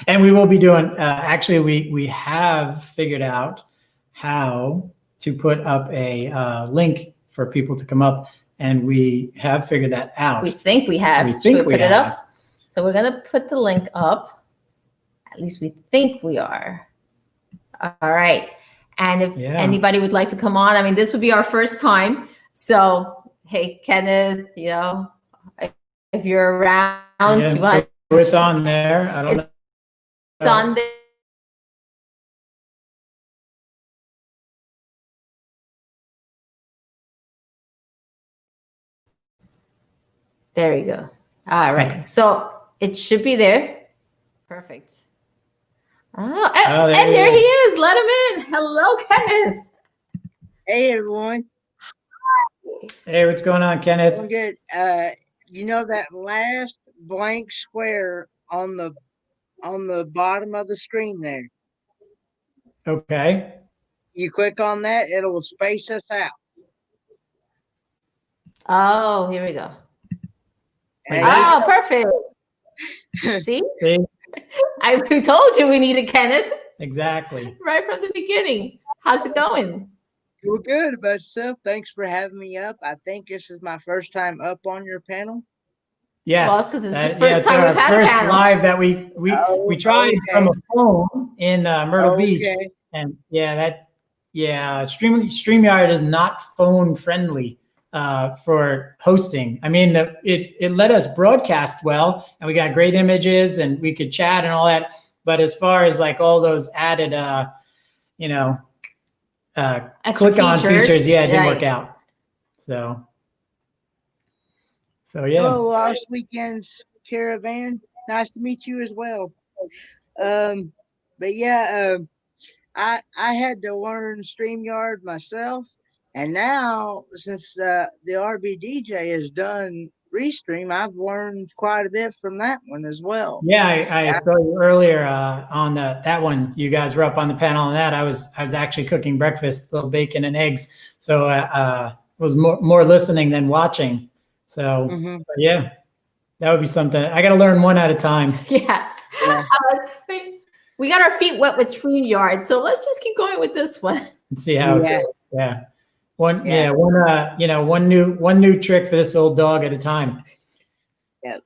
And we will be doing, actually, we have figured out how to put up a link for people to come up, and we have figured that out. We think we have. Should we put it up? So we're going to put the link up. At least we think we are. All right. And if anybody would like to come on, this would be our first time. So, hey, Kenneth, if you're around, so it's on there. I don't know. It's on there. There you go. All right. Okay. So it should be there. Perfect. Oh, and there he is. Let him in. Hello, Kenneth. Hey, everyone. Hi. Hey, what's going on, Kenneth? I'm good. That last blank square on the bottom of the screen there. Okay. You click on that, it'll space us out. Oh, here we go. Perfect. See? We told you we needed Kenneth. Exactly. Right from the beginning. How's it going? You're good about yourself. Thanks for having me up. I think this is my first time up on your panel. Yes, Well, it's 'cause it's the yeah, first it's time our we've had a first panel. live that we tried from a phone in Myrtle Beach, Okay. and StreamYard is not phone friendly for hosting. I mean, it let us broadcast well, and we got great images, and we could chat and all that. But as far as like all those added, Extra click on features, yeah, it didn't right. work out. So yeah. Hello, Lost Weekends Caravan. Nice to meet you as well. But yeah, I had to learn StreamYard myself, and now since the RBDJ has done Restream, I've learned quite a bit from that one as well. Yeah, I saw you earlier on that one. You guys were up on the panel on that. I was actually cooking breakfast, little bacon and eggs. So was more listening than watching. So but yeah, that would be something. I got to learn one at a time. Yeah. We got our feet wet with StreamYard, so let's just keep going with this one and see how it goes. Yeah. One new trick for this old dog at a time. Yep.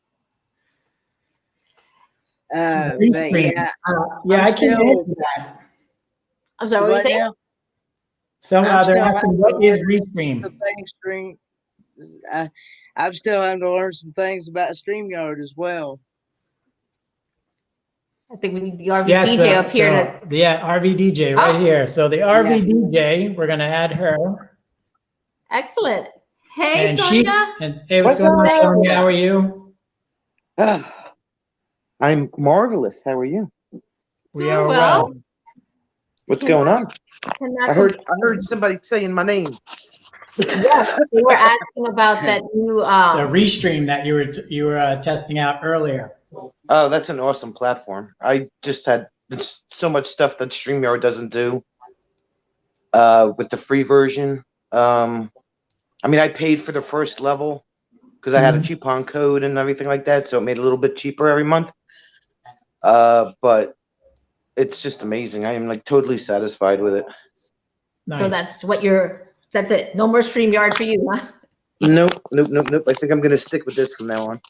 I can't answer that. I'm sorry, what were you saying? So they're asking, what is Restream? I'm still having to learn some things about StreamYard as well. I think we need the RVDJ up here. RVDJ right here. So the RVDJ, we're going to add her. Excellent. Hey, Sonia. Hey, what's going on, Sonia? How are you? I'm marvelous. How are you? We are well. What's going on? I heard somebody saying my name. Yes, they were asking about that new the Restream that you were testing out earlier. Oh, that's an awesome platform. I just had so much stuff that StreamYard doesn't do with the free version. I mean, I paid for the first level because I had a coupon code and everything like that, so it made it a little bit cheaper every month. But it's just amazing. I am like totally satisfied with it. Nice. So that's it. No more StreamYard for you, huh? Nope. I think I'm gonna stick with this from now on.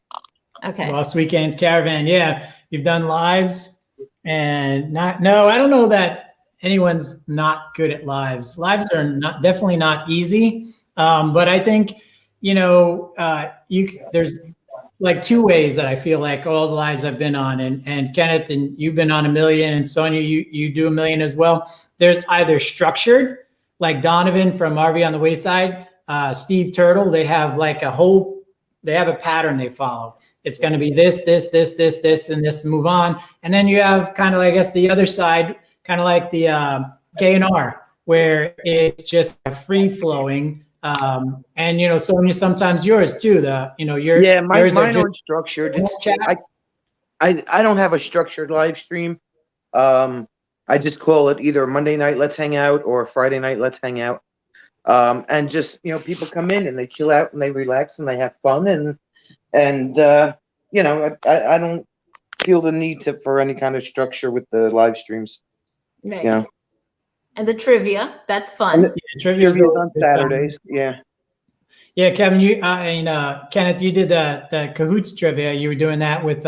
Okay. Lost Weekends Caravan. Yeah, you've done lives, and I don't know that anyone's not good at lives. Lives are definitely not easy, but I think there's like two ways that I feel like all the lives I've been on, and Kenneth, and you've been on 1 million, and Sonia, you do 1 million as well. There's either structured, like Donovan from RV on the Wayside, Steve Turtle, they have like they have a pattern they follow. It's going to be this, and this, move on. And then you have kind of, I guess, the other side, kind of like the K&R, where it's just free flowing. And Sonia, sometimes yours too. Mine aren't structured. I don't have a structured live stream. I just call it either Monday night, let's hang out, or Friday night, let's hang out. And just, people come in and they chill out and they relax and they have fun. And I don't feel the need for any kind of structure with the live streams. Right. And the trivia, that's fun. Trivia on Saturdays. Yeah, Kevin, Kenneth, you did the Cahoots trivia. You were doing that with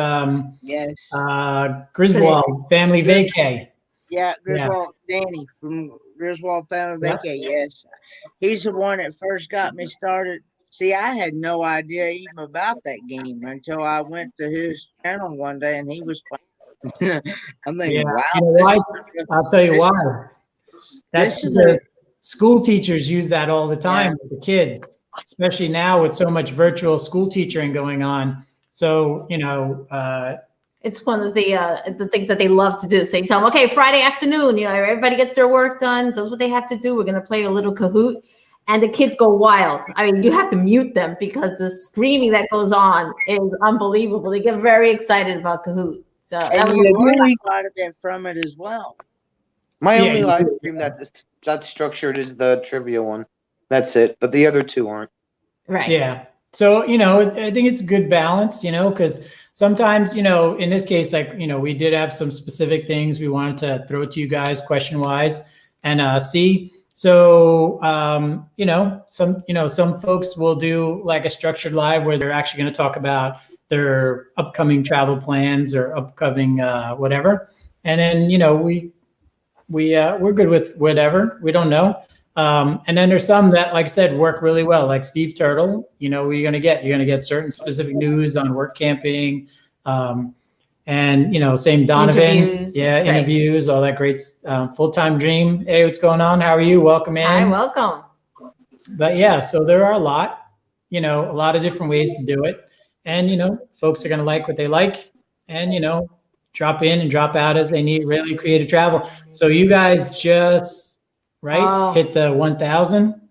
Griswold Family Vacay. Yeah, Griswold Danny from Griswold Family Vacay. Yes, he's the one that first got me started. See, I had no idea even about that game until I went to his channel one day and he was playing. I'm thinking, wow. You know why? I'll tell you why. That's because school teachers use that all the time with the kids, especially now with so much virtual school teaching going on. So, it's one of the things that they love to do. So you tell them, okay, Friday afternoon, everybody gets their work done, does what they have to do. We're going to play a little Kahoot. And the kids go wild. I mean, you have to mute them because the screaming that goes on is unbelievable. They get very excited about Kahoot. So that was quite a bit from it as well. My only live stream that's structured is the trivia one. That's it. But the other two aren't. Right. Yeah. So, I think it's a good balance, because sometimes, in this case, like, we did have some specific things we wanted to throw to you guys question wise and see. So, some folks will do like a structured live where they're actually going to talk about their upcoming travel plans or upcoming whatever. And then, we're good with whatever. We don't know. And then there's some that, like I said, work really well, like Steve Turtle. You're going to get certain specific news on work camping. And same Donovan, interviews, all that great full-time dream. Hey, what's going on? How are you? Welcome in. Hi, welcome. But yeah, so there are a lot of different ways to do it, and folks are going to like what they like, and drop in and drop out as they need. Really creative travel. So you guys just hit the 1,000.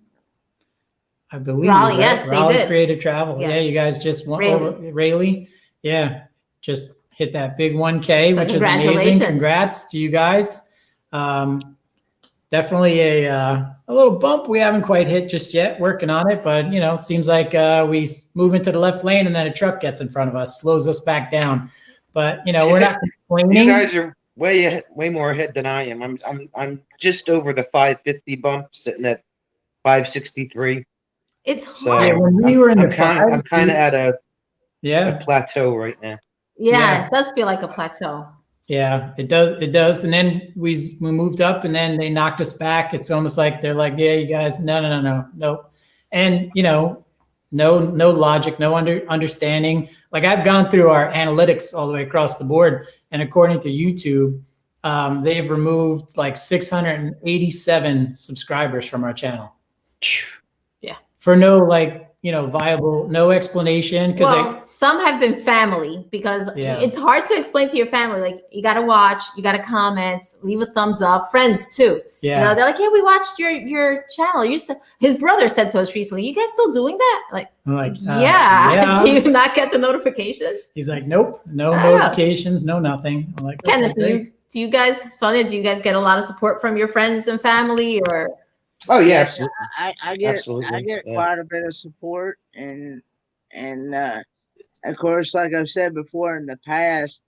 I believe. Raleigh, right? yes, Raleigh they did. Creative Travel. Yes. Yeah, you guys just went over Raleigh. Yeah, just hit that big 1K, which is amazing. Congrats to you guys. Definitely a little bump we haven't quite hit just yet, working on it, but it seems like we move into the left lane and then a truck gets in front of us, slows us back down. But we're not complaining. You guys are way more ahead than I am. I'm just over the 550 bump, sitting at 563. It's hard. So yeah, when we were in I'm kind of at a plateau right now. Yeah, it does feel like a plateau. Yeah, it does. And then we moved up, and then they knocked us back. It's almost like they're like, yeah, you guys, no. And no logic, no understanding. Like, I've gone through our analytics all the way across the board, and according to YouTube, they've removed like 687 subscribers from our channel. Yeah. For no viable, no explanation. Well, some have been family, because it's hard to explain to your family. Like, you got to watch, you got to comment, leave a thumbs up. Friends too. Yeah. They're like, yeah, we watched your channel. His brother said to us recently, you guys still doing that? I'm like, yeah. Do you not get the notifications? He's like, nope, no notifications, no nothing. I'm like, Kenneth, do you guys, Sonia, do you guys get a lot of support from your friends and family, or? Oh yes, I get quite a bit of support, and of course, like I've said before in the past,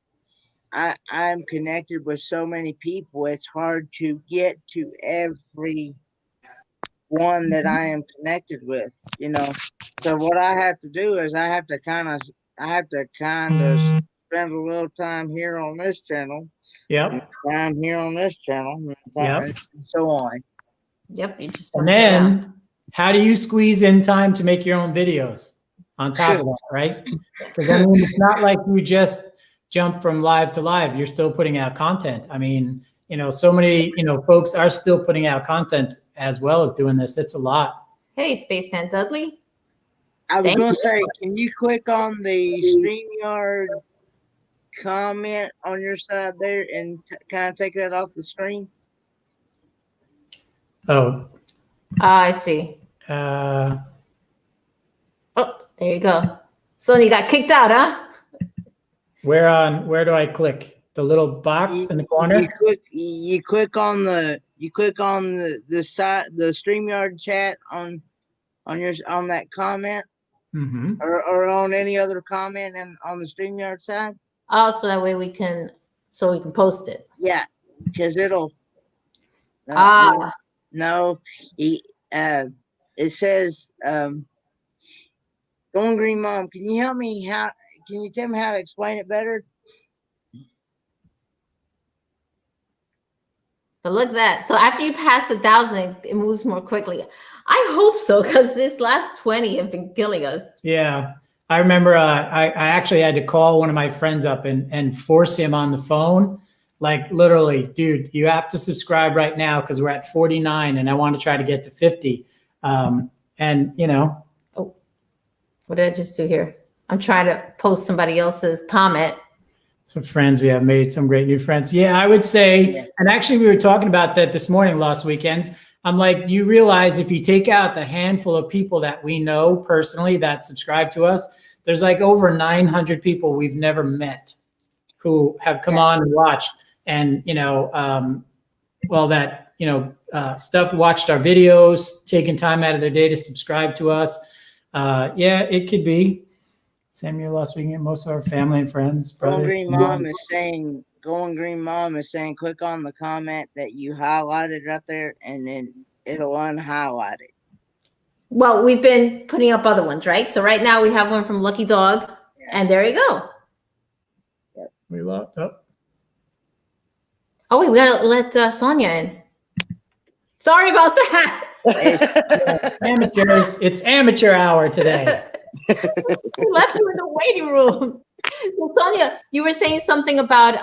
I'm connected with so many people. It's hard to get to every one that I am connected with. So what I have to do is I have to kind of spend a little time here on this channel. Yep. Time here on this channel. And so on. Yep. You just. And then, how do you squeeze in time to make your own videos on top of that, right? Because it's not like you just jump from live to live. You're still putting out content. I mean, so many, folks are still putting out content as well as doing this. It's a lot. Hey, Spaceman Dudley. I was going to say, can you click on the StreamYard comment on your side there and kind of take that off the screen? Oh, I see. Oh, there you go. So you got kicked out, huh? Where do I click? The little box in the corner? You click on the side, the StreamYard chat on that comment, or on any other comment and on the StreamYard side. Oh, so that way we can post it. Yeah, because it'll. No, it says, Going Green Mom, can you help me? Can you tell me how to explain it better? But look at that. So after you pass 1,000, it moves more quickly. I hope so, because this last 20 have been killing us. Yeah. I remember I actually had to call one of my friends up and force him on the phone. Like, literally, dude, you have to subscribe right now because we're at 49 and I want to try to get to 50. Oh, what did I just do here? I'm trying to post somebody else's comment. Some friends we have made, some great new friends. Yeah, I would say, and actually we were talking about that this morning, Lost Weekends. I'm like, you realize if you take out the handful of people that we know personally that subscribe to us, there's like over 900 people we've never met who have come on and watched. And, stuff, watched our videos, taken time out of their day to subscribe to us. It could be. Samuel Lost Weekend, most of our family and friends, brothers. Going Green Mom is saying, click on the comment that you highlighted right there, and then it'll unhighlight it. Well, we've been putting up other ones, right? So right now we have one from Lucky Dog, and there you go. We lost. Oh wait, we gotta let Sonia in. Sorry about that. Amateurs, it's amateur hour today. We left you in the waiting room. So Sonia, you were saying something about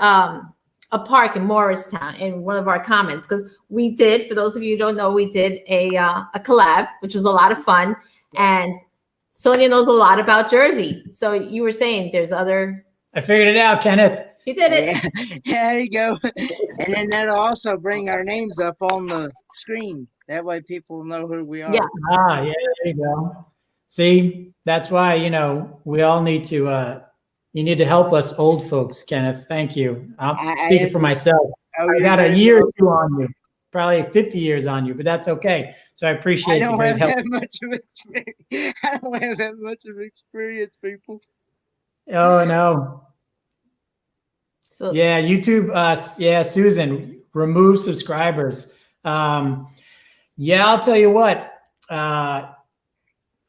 a park in Morristown in one of our comments, because we did, for those of you who don't know, we did a collab, which was a lot of fun. And Sonia knows a lot about Jersey. So you were saying there's other. I figured it out, Kenneth. You did it. Yeah, there you go. And then that'll also bring our names up on the screen. That way people know who we are. Yeah. Yeah, there you go. See, that's why, we all need to, you need to help us old folks, Kenneth. Thank you. I'm speaking for myself. I got a year or two on you, probably 50 years on you, but that's okay. So I appreciate the great help. I don't have that much of experience, people. Oh, no. So yeah, YouTube. Susan, remove subscribers. I'll tell you what.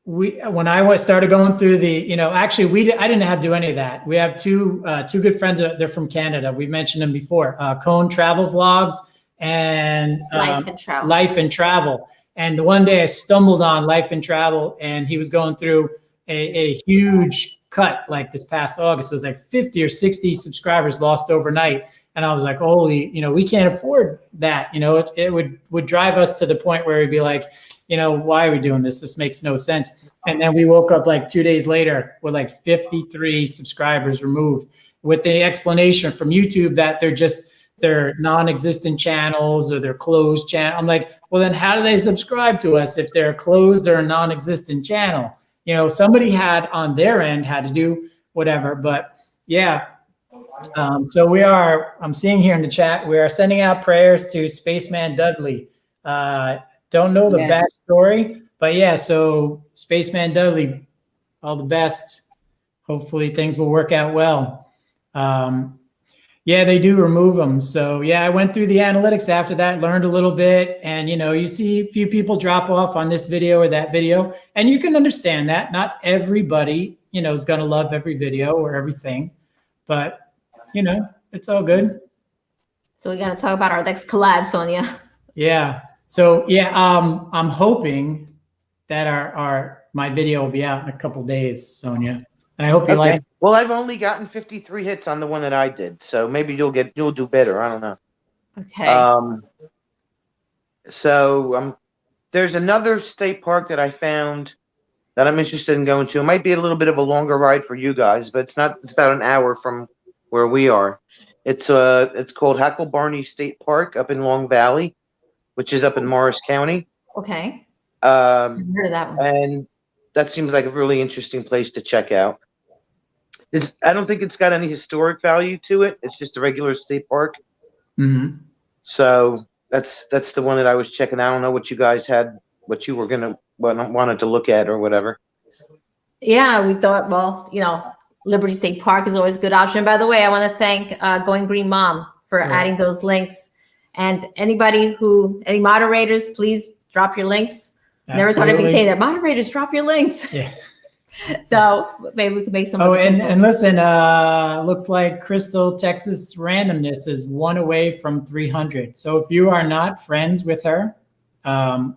When I started going through the, actually I didn't have to do any of that. We have two good friends. They're from Canada. We mentioned them before. Cone Travel Vlogs and Life and Travel. Life and Travel. And one day I stumbled on Life and Travel, and he was going through a huge cut like this past August. It was like 50 or 60 subscribers lost overnight. And I was like, holy, we can't afford that. It would drive us to the point where we'd be like, why are we doing this? This makes no sense. And then we woke up like 2 days later with like 53 subscribers removed, with the explanation from YouTube that they're non-existent channels or they're closed channel. I'm like, well, then how do they subscribe to us if they're closed or a non-existent channel? Somebody had on their end had to do whatever, but yeah. So I'm seeing here in the chat, we are sending out prayers to Spaceman Dudley. Don't know the backstory, but yeah, so Spaceman Dudley, all the best. Hopefully things will work out well. Yeah, they do remove them. So yeah, I went through the analytics after that, learned a little bit, and you see a few people drop off on this video or that video, and you can understand that. Not everybody, is going to love every video or everything, but it's all good. So we got to talk about our next collab, Sonia. Yeah. So yeah, I'm hoping that my video will be out in a couple days, Sonia. And I hope you like it. Well, I've only gotten 53 hits on the one that I did, so maybe you'll do better. I don't know. Okay. So there's another state park that I found that I'm interested in going to. It might be a little bit of a longer ride for you guys, but it's about an hour from where we are. It's called Hackle Barney State Park up in Long Valley, which is up in Morris County. Okay. I've heard of that one. And that seems like a really interesting place to check out. I don't think it's got any historic value to it. It's just a regular state park. Mm-hmm. So that's the one that I was checking. I don't know what you guys had, what you were wanted to look at or whatever. Yeah, we thought, well, Liberty State Park is always a good option. By the way, I want to thank Going Green Mom for adding those links. And any moderators, please drop your links. Absolutely. Never thought I'd be saying that. Moderators, drop your links. Yeah. So maybe we can make some. Oh, and listen, looks like Crystal Texas Randomness is 1 away from 300. So if you are not friends with her, so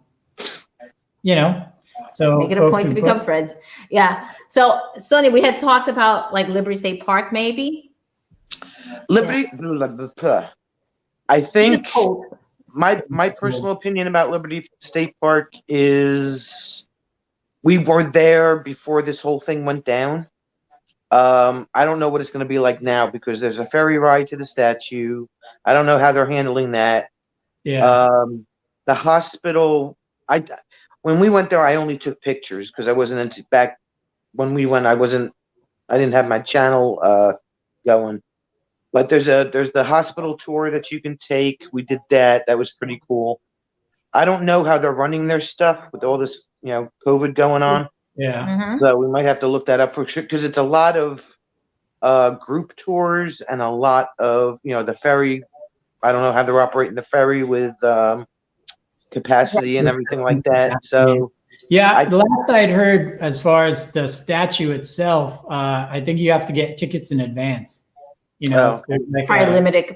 make it a point to become friends. Yeah. So Sonia, we had talked about like Liberty State Park, maybe. I think my personal opinion about Liberty State Park is we were there before this whole thing went down. I don't know what it's going to be like now because there's a ferry ride to the statue. I don't know how they're handling that. Yeah. The hospital, when we went there, I only took pictures because I wasn't back when we went. I didn't have my channel going. But there's the hospital tour that you can take. We did that. That was pretty cool. I don't know how they're running their stuff with all this, COVID going on. Yeah. Mm-hmm. So we might have to look that up for sure because it's a lot of group tours and a lot of, the ferry. I don't know how they're operating the ferry with capacity and everything like that. So yeah, the last I'd heard, as far as the statue itself, I think you have to get tickets in advance. You know, like probably limited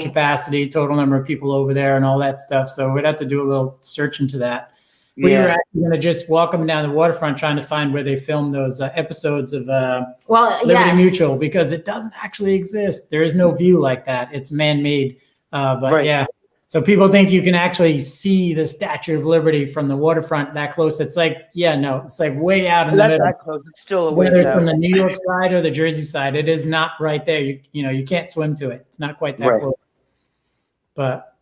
capacity, total number of people over there, and all that stuff. So we'd have to do a little search into that. We were actually going to just walk them down the waterfront, trying to find where they filmed those episodes of Liberty Mutual, because it doesn't actually exist. There is no view like that. It's man-made. But yeah, so people think you can actually see the Statue of Liberty from the waterfront that close. It's like, it's like way out in the middle. That close. It's still a ways Whether it's out. from the New York side or the Jersey side, it is not right there. You can't swim to it. It's not quite that close. But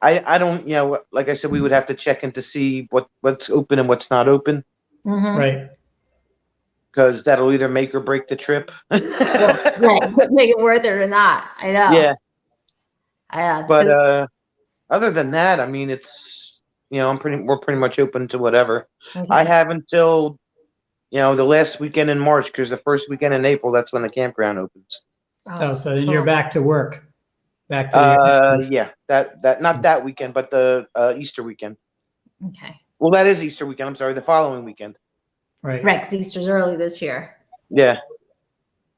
I don't, like I said, we would have to check in to see what's open and what's not open. Right. Because that'll either make or break the trip. Right, make it worth it or not. I know. Yeah. But other than that, I mean, it's, we're pretty much open to whatever. okay. I have until, the last weekend in March, because the first weekend in April, that's when the campground opens. So then you're back to work. Back to that not that weekend, but the Easter weekend. Okay. Well, that is Easter weekend. I'm sorry, the following weekend. Right. Rex, Easter's early this year. Yeah.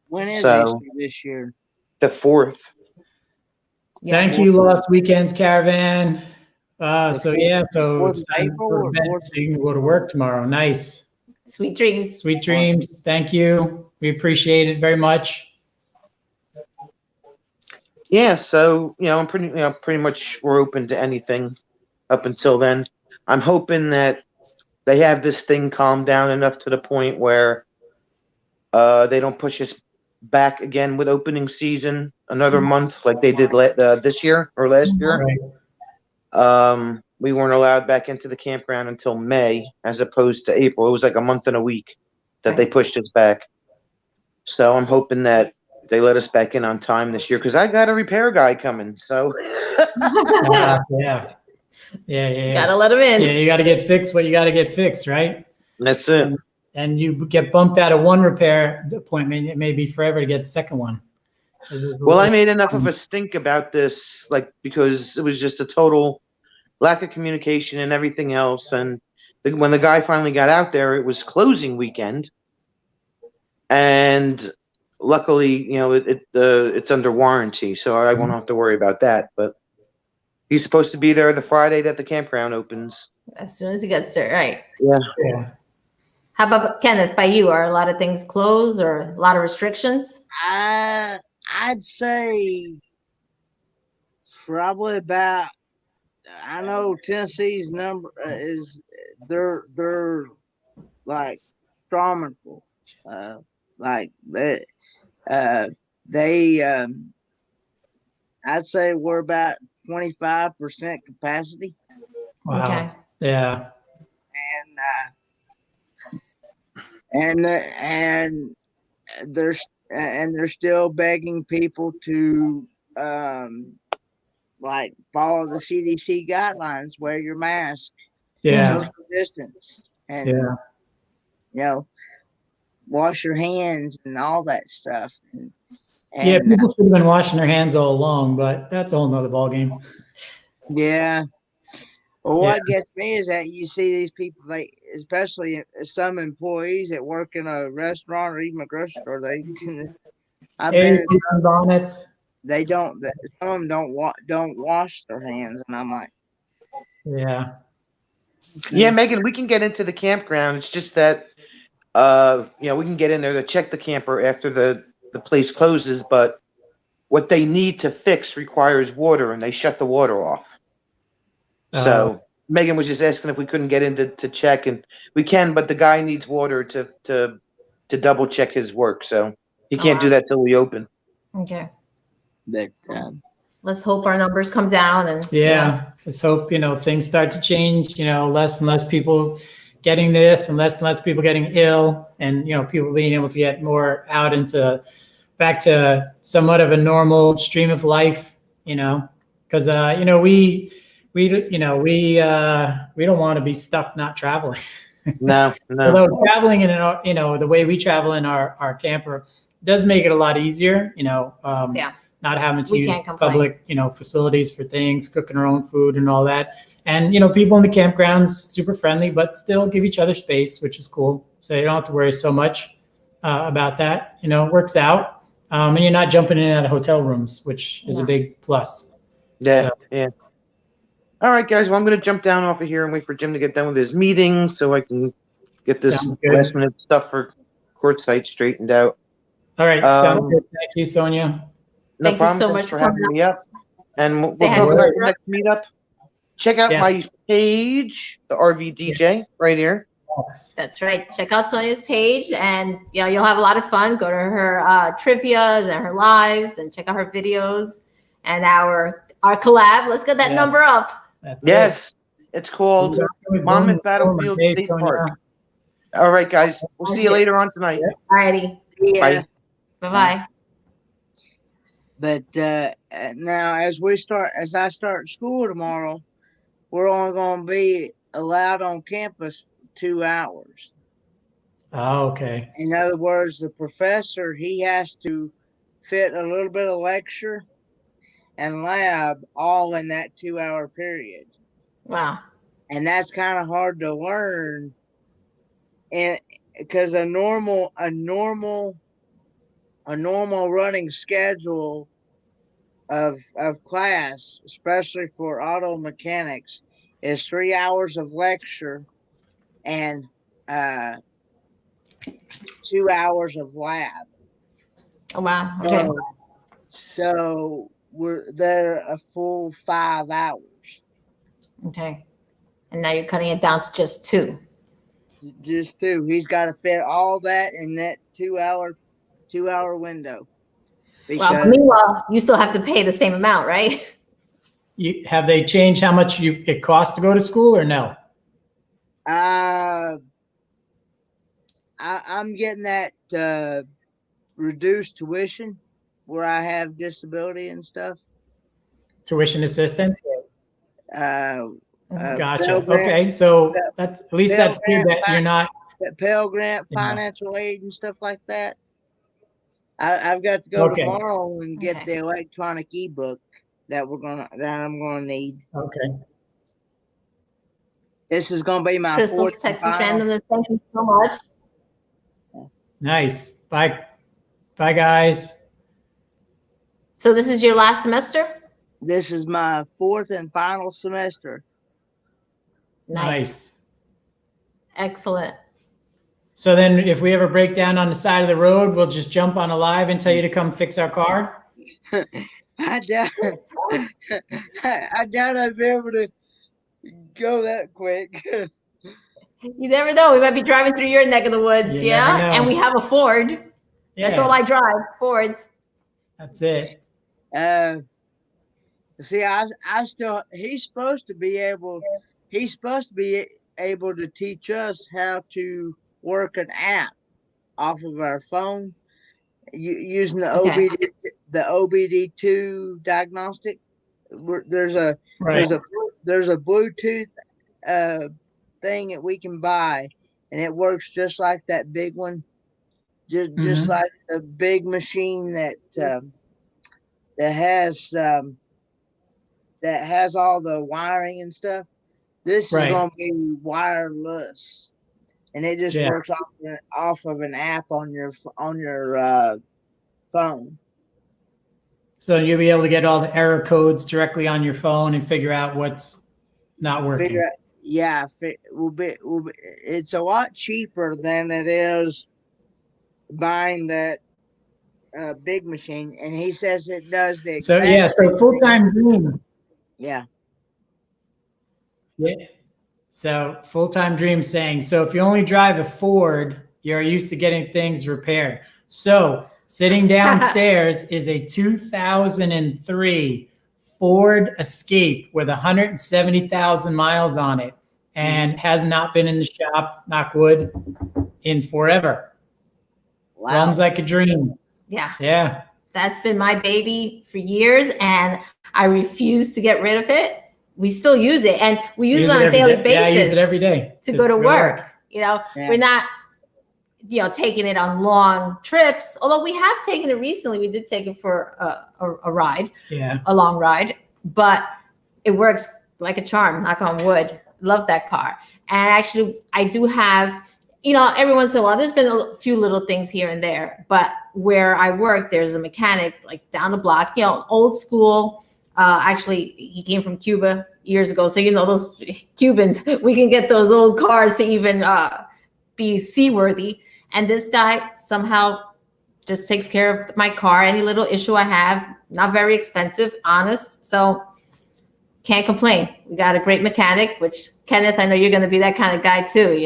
When is Easter this year? The 4th. Yeah. Thank you, Lost Weekends Caravan. So it's time for bed, so you can go to work tomorrow. Nice. Sweet dreams. Sweet dreams. Thank you. We appreciate it very much. Yeah, so I'm pretty much we're open to anything up until then. I'm hoping that they have this thing calmed down enough to the point where they don't push us back again with opening season another month like they did this year or last year. Right. We weren't allowed back into the campground until May as opposed to April. It was like a month and a week that they pushed us back. So I'm hoping that they let us back in on time this year, because I got a repair guy coming. So yeah. Gotta let him in. Yeah, you got to get fixed what you got to get fixed, right? That's it. And you get bumped out of one repair appointment, it may be forever to get the second one. Well, I made enough of a stink about this, because it was just a total lack of communication and everything else. And when the guy finally got out there, it was closing weekend, and luckily, it's under warranty, so I won't have to worry about that. But he's supposed to be there the Friday that the campground opens. As soon as he gets there, right? Yeah. How about Kenneth? By you, are a lot of things closed or a lot of restrictions? I'd say probably about. I know Tennessee's number is they're like astronomical, like they I'd say we're about 25% capacity. Wow. Okay. Yeah. And they're still begging people to follow the CDC guidelines, wear your mask, social distance, and wash your hands and all that stuff. And people should have been washing their hands all along, but that's a whole nother ballgame. Yeah. Well, what gets me is that you see these people, especially some employees that work in a restaurant or even a grocery store, bonnets. They don't. Some of them don't wash their hands, and I'm like, yeah, Megan, we can get into the campground. It's just that, we can get in there to check the camper after the place closes, but what they need to fix requires water, and they shut the water off. So Megan was just asking if we couldn't get in to check, and we can, but the guy needs water to double check his work, so he can't do that till we open. Okay. But let's hope our numbers come down and let's hope things start to change. Less and less people getting this, and less people getting ill, and people being able to get more out into back to somewhat of a normal stream of life. Because we don't want to be stuck not traveling. No. Although traveling in the way we travel in our camper does make it a lot easier. Not having to use public facilities for things, cooking our own food and all that. And, people in the campgrounds, super friendly, but still give each other space, which is cool. So you don't have to worry so much about that. It works out. And you're not jumping in and out of hotel rooms, which is a big plus. Yeah, yeah. All right, guys. Well, I'm going to jump down off of here and wait for Jim to get done with his meeting so I can get this last minute stuff for Quartzsite straightened out. All right. Sounds good. Thank you, Sonia. No problem. Thank you so much for having me up. And we'll talk about the next meetup. Check out my page, the RV DJ, right here. That's right. Check out Sonia's page, and you'll have a lot of fun. Go to her trivias and her lives, and check out her videos and our collab. Let's get that number up. It's called Monmouth Battlefield State Park. All right, guys. We'll see you later on tonight. All righty. Yeah. Bye-bye. But now, as I start school tomorrow, we're only going to be allowed on campus 2 hours. Oh, okay. In other words, the professor, he has to fit a little bit of lecture and lab all in that 2-hour period. Wow. And that's kind of hard to learn, and because a normal running schedule of class, especially for auto mechanics, is 3 hours of lecture and 2 hours of lab. Oh wow. Okay. So we're there a full 5 hours. Okay. And now you're cutting it down to just 2. Just 2. He's got to fit all that in that 2-hour window. Well, meanwhile, you still have to pay the same amount, right? Have they changed how much it costs to go to school, or no? I'm getting that reduced tuition where I have disability and stuff. Tuition assistance? Gotcha. Okay, so that's at least that's good that you're not Pell Grant, financial aid, and stuff like that. I've got to go tomorrow and get the electronic ebook that I'm gonna need. Okay. This is gonna be my Crystal's fourth Texas Randomness. Thank you so much. Nice. Bye, guys. So this is your last semester? This is my 4th and final semester. Nice. Excellent. So then if we ever break down on the side of the road, we'll just jump on a live and tell you to come fix our car? I doubt I'd be able to go that quick. You never know. We might be driving through your neck of the woods. You never know. And we have a Ford. Yeah. That's all I drive, Fords. That's it. See, he's supposed to be able to teach us how to work an app off of our phone using the OBD2 diagnostic. There's a Bluetooth thing that we can buy, and it works just like that big one, just like the big machine that has all the wiring and stuff. This is going to be wireless, and it just works off of an app on your phone. So you'll be able to get all the error codes directly on your phone and figure out what's not working. It's a lot cheaper than it is buying that big machine, and he says it does the so full-time dream. Yeah. So full-time dream saying, so if you only drive a Ford, you're used to getting things repaired. So sitting downstairs is a 2003 Ford Escape with 170,000 miles on it and has not been in the shop, knock wood, in forever. Wow. Runs like a dream. Yeah. Yeah. That's been my baby for years, and I refuse to get rid of it. We still use it, and we use it on a daily basis. Yeah, I use it every day to go to work. We're not, taking it on long trips. Although we have taken it recently, we did take it for a ride, a long ride. But it works like a charm, knock on wood. Love that car. And actually, I do have, every once in a while, there's been a few little things here and there, but where I work, there's a mechanic like down the block, old school. Actually, he came from Cuba years ago. So, those Cubans, we can get those old cars to even be seaworthy. And this guy somehow just takes care of my car. Any little issue I have, not very expensive, honest. So can't complain. We got a great mechanic, which Kenneth, I know you're going to be that kind of guy too,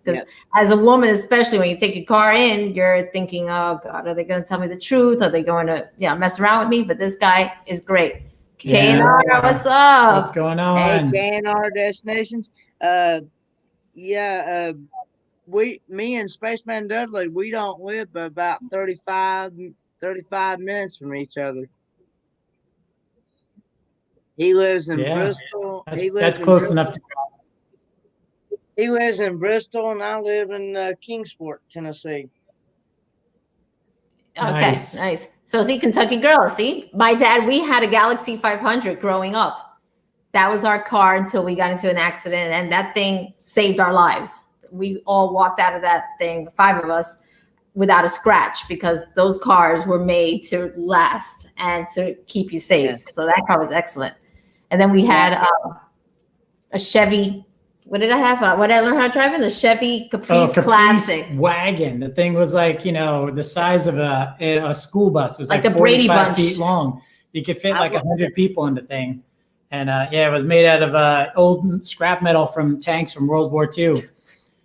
because as a woman, especially when you take your car in, you're thinking, oh God, are they going to tell me the truth? Are they going to mess around with me? But this guy is great. KNR, what's up? What's going on? Hey, KNR Destinations. Me and Spaceman Dudley, we don't live but about 35 minutes from each other. He lives in Bristol. That's close enough to. He lives in Bristol, and I live in Kingsport, Tennessee. Okay, nice. So see, Kentucky girl. See, my dad, we had a Galaxy 500 growing up. That was our car until we got into an accident, and that thing saved our lives. We all walked out of that thing, 5 of us, without a scratch, because those cars were made to last and to keep you safe. Yes. So that car was excellent. And then we had a Chevy. What did I have? What did I learn how to drive in? The Chevy Caprice Classic wagon. The thing was like, the size of a school bus. It was like the Brady 45 Bunch. feet long. You could fit like 100 people in the thing. And it was made out of old scrap metal from tanks from World War II.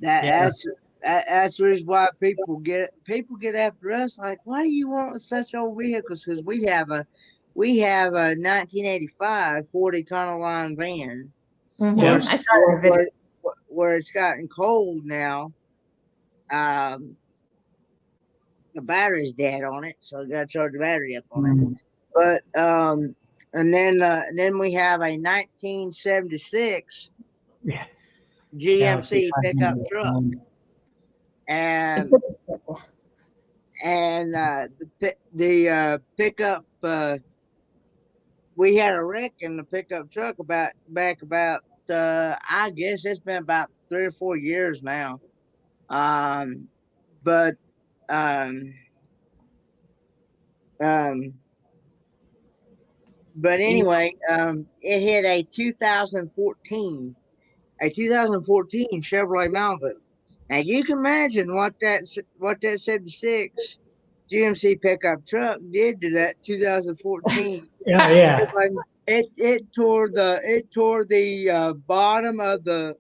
That's the reason why people get after us. Like, why do you want such old vehicles? Because we have a 1985 Ford Econoline van. Mm-hmm. I saw the video. Where it's gotten cold now. The battery's dead on it, so I got to charge the battery up on it. But and then we have a 1976 GMC pickup truck, and the pickup. We had a wreck in the pickup truck about I guess it's been about 3 or 4 years now. But anyway, it hit a 2014 Chevrolet Malibu. Now you can imagine what that 76 GMC pickup truck did to that 2014. Yeah. It tore the bottom of the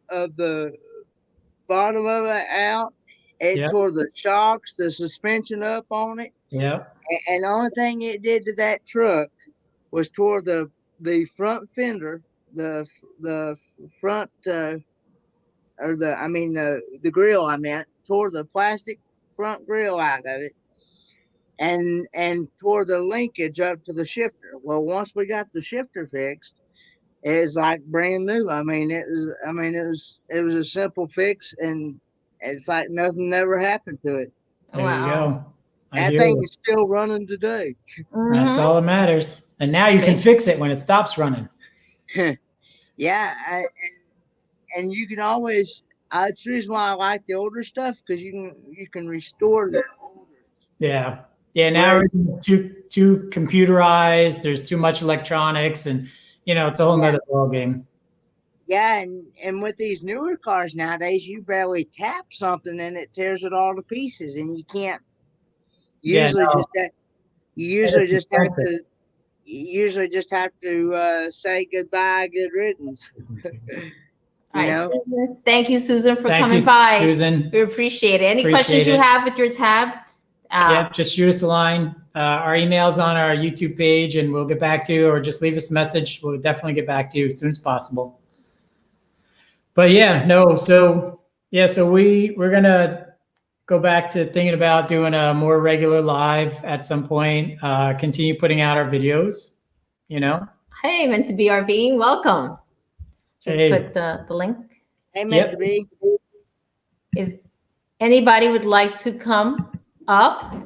bottom of it out. It tore the shocks, the suspension up on it. Yeah. And the only thing it did to that truck was tore the front fender, the front the grill. Tore the plastic front grill out of it. And tore the linkage up to the shifter. Well, once we got the shifter fixed, it's like brand new. It was a simple fix, and it's like nothing ever happened to it. There you go. That thing is still running today. That's all that matters. And now you can fix it when it stops running. Yeah, and you can always. That's the reason why I like the older stuff, because you can restore the older. Yeah. Now everything's too computerized. There's too much electronics, and it's a whole nother ballgame. Yeah, and with these newer cars nowadays, you barely tap something and it tears it all to pieces, and you can't. You usually just have to say goodbye, good riddance. All right, Susan, thank you, Susan, for coming by. Susan. We appreciate it. Any questions you have with your tab? Just shoot us a line. Our email's on our YouTube page, and we'll get back to you, or just leave us a message. We'll definitely get back to you as soon as possible. But so we're gonna go back to thinking about doing a more regular live at some point. Continue putting out our videos. Hey, Meant to Be RVing, welcome. Hey. Put the link. Hey, Meant to Be. If anybody would like to come up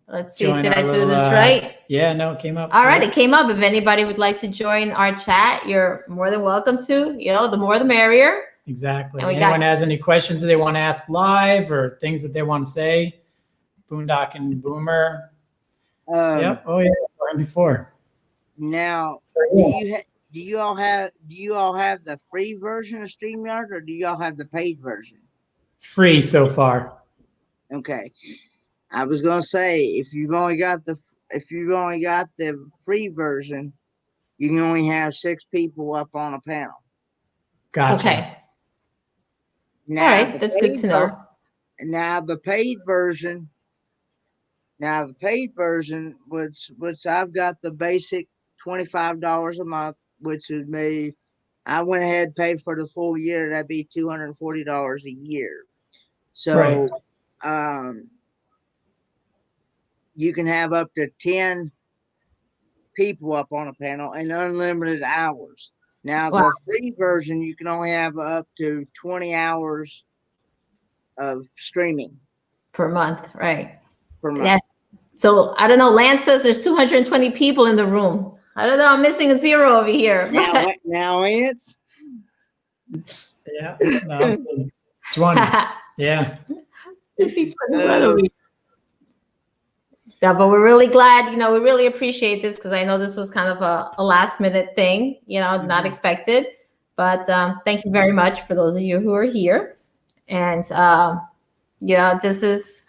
Let's see. join Did our I do little, this right? Yeah, no, it came up. All right, it came up. If anybody would like to join our chat, you're more than welcome to. The more the merrier. Exactly. And we Anyone has any questions that they want to ask live or things that they want to say? Boondock and Boomer. Yep. Oh yeah, and before. Now, do you all have the free version of StreamYard, or do y'all have the paid version? Free so far. Okay. I was gonna say, if you've only got the free version, you can only have 6 people up on a panel. Gotcha. Okay. Now, all right, that's good to know. Now the paid version, which I've got the basic $25 a month, which would be, I went ahead and paid for the full year. That'd be $240 a year. So, you can have up to 10 people up on a panel and unlimited hours. Now, the free version, you can only have up to 20 hours of streaming per month, right? Per month. Yeah. So I don't know. Lance says there's 220 people in the room. I don't know. I'm missing a 0 over here. Now it's. Yeah. No, 20. Yeah. Yeah, but we're really glad, we really appreciate this, because I know this was kind of a last minute thing, not expected. But thank you very much for those of you who are here. And, this is,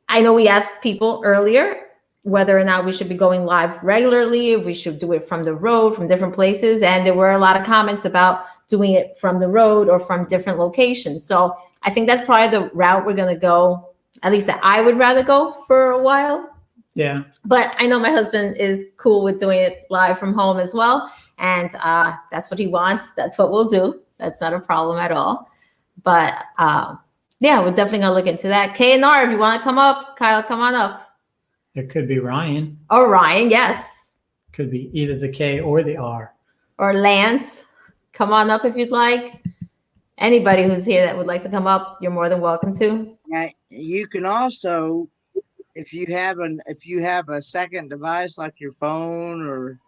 I know we asked people earlier whether or not we should be going live regularly, if we should do it from the road, from different places. And there were a lot of comments about doing it from the road or from different locations. So I think that's probably the route we're going to go, at least that I would rather go for a while. Yeah. But I know my husband is cool with doing it live from home as well. And that's what he wants. That's what we'll do. That's not a problem at all. But yeah, we're definitely going to look into that. K&R, if you want to come up, Kyle, come on up. It could be Ryan. Oh, Ryan, yes. Could be either the K or the R. Or Lance, come on up if you'd like. Anybody who's here that would like to come up, you're more than welcome to. Now, you can also, if you have a second device like your phone or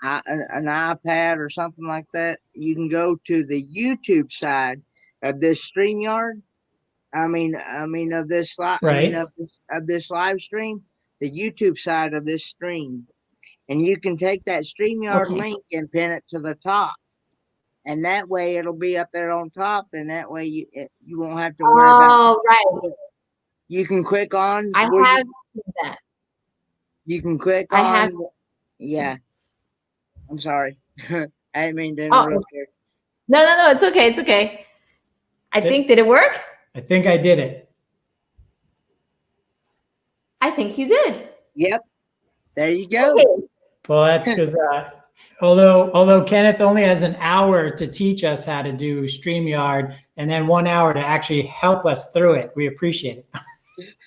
an iPad or something like that, you can go to the YouTube side of this StreamYard. Of this live stream, the YouTube side of this stream, and you can take that StreamYard link and pin it to the top, and that way it'll be up there on top, and that way you won't have to worry about. Oh, right. You can click on. I have seen that. You can click on. Yeah. I'm sorry. I didn't mean to interrupt you. No. It's okay. It's okay. Did it work? I think I did it. I think you did. Yep. There you go. Okay. Well, that's because although Kenneth only has an hour to teach us how to do StreamYard and then 1 hour to actually help us through it, we appreciate it.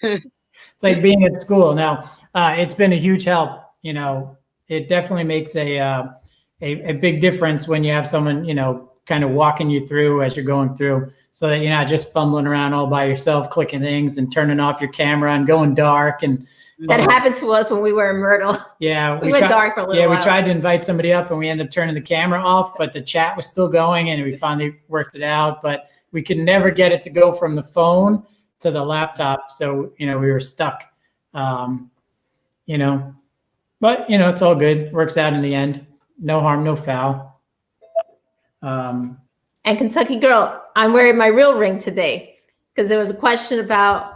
It's like being at school. Now, it's been a huge help. It definitely makes a big difference when you have someone, kind of walking you through as you're going through, so that you're not just fumbling around all by yourself, clicking things and turning off your camera and going dark. And that happened to us when we were in Myrtle. Yeah, we went dark for a little while. Yeah, we tried to invite somebody up and we ended up turning the camera off, but the chat was still going, and we finally worked it out. But we could never get it to go from the phone to the laptop, so we were stuck. But it's all good. Works out in the end. No harm, no foul. And Kentucky Girl, I'm wearing my real ring today, because there was a question about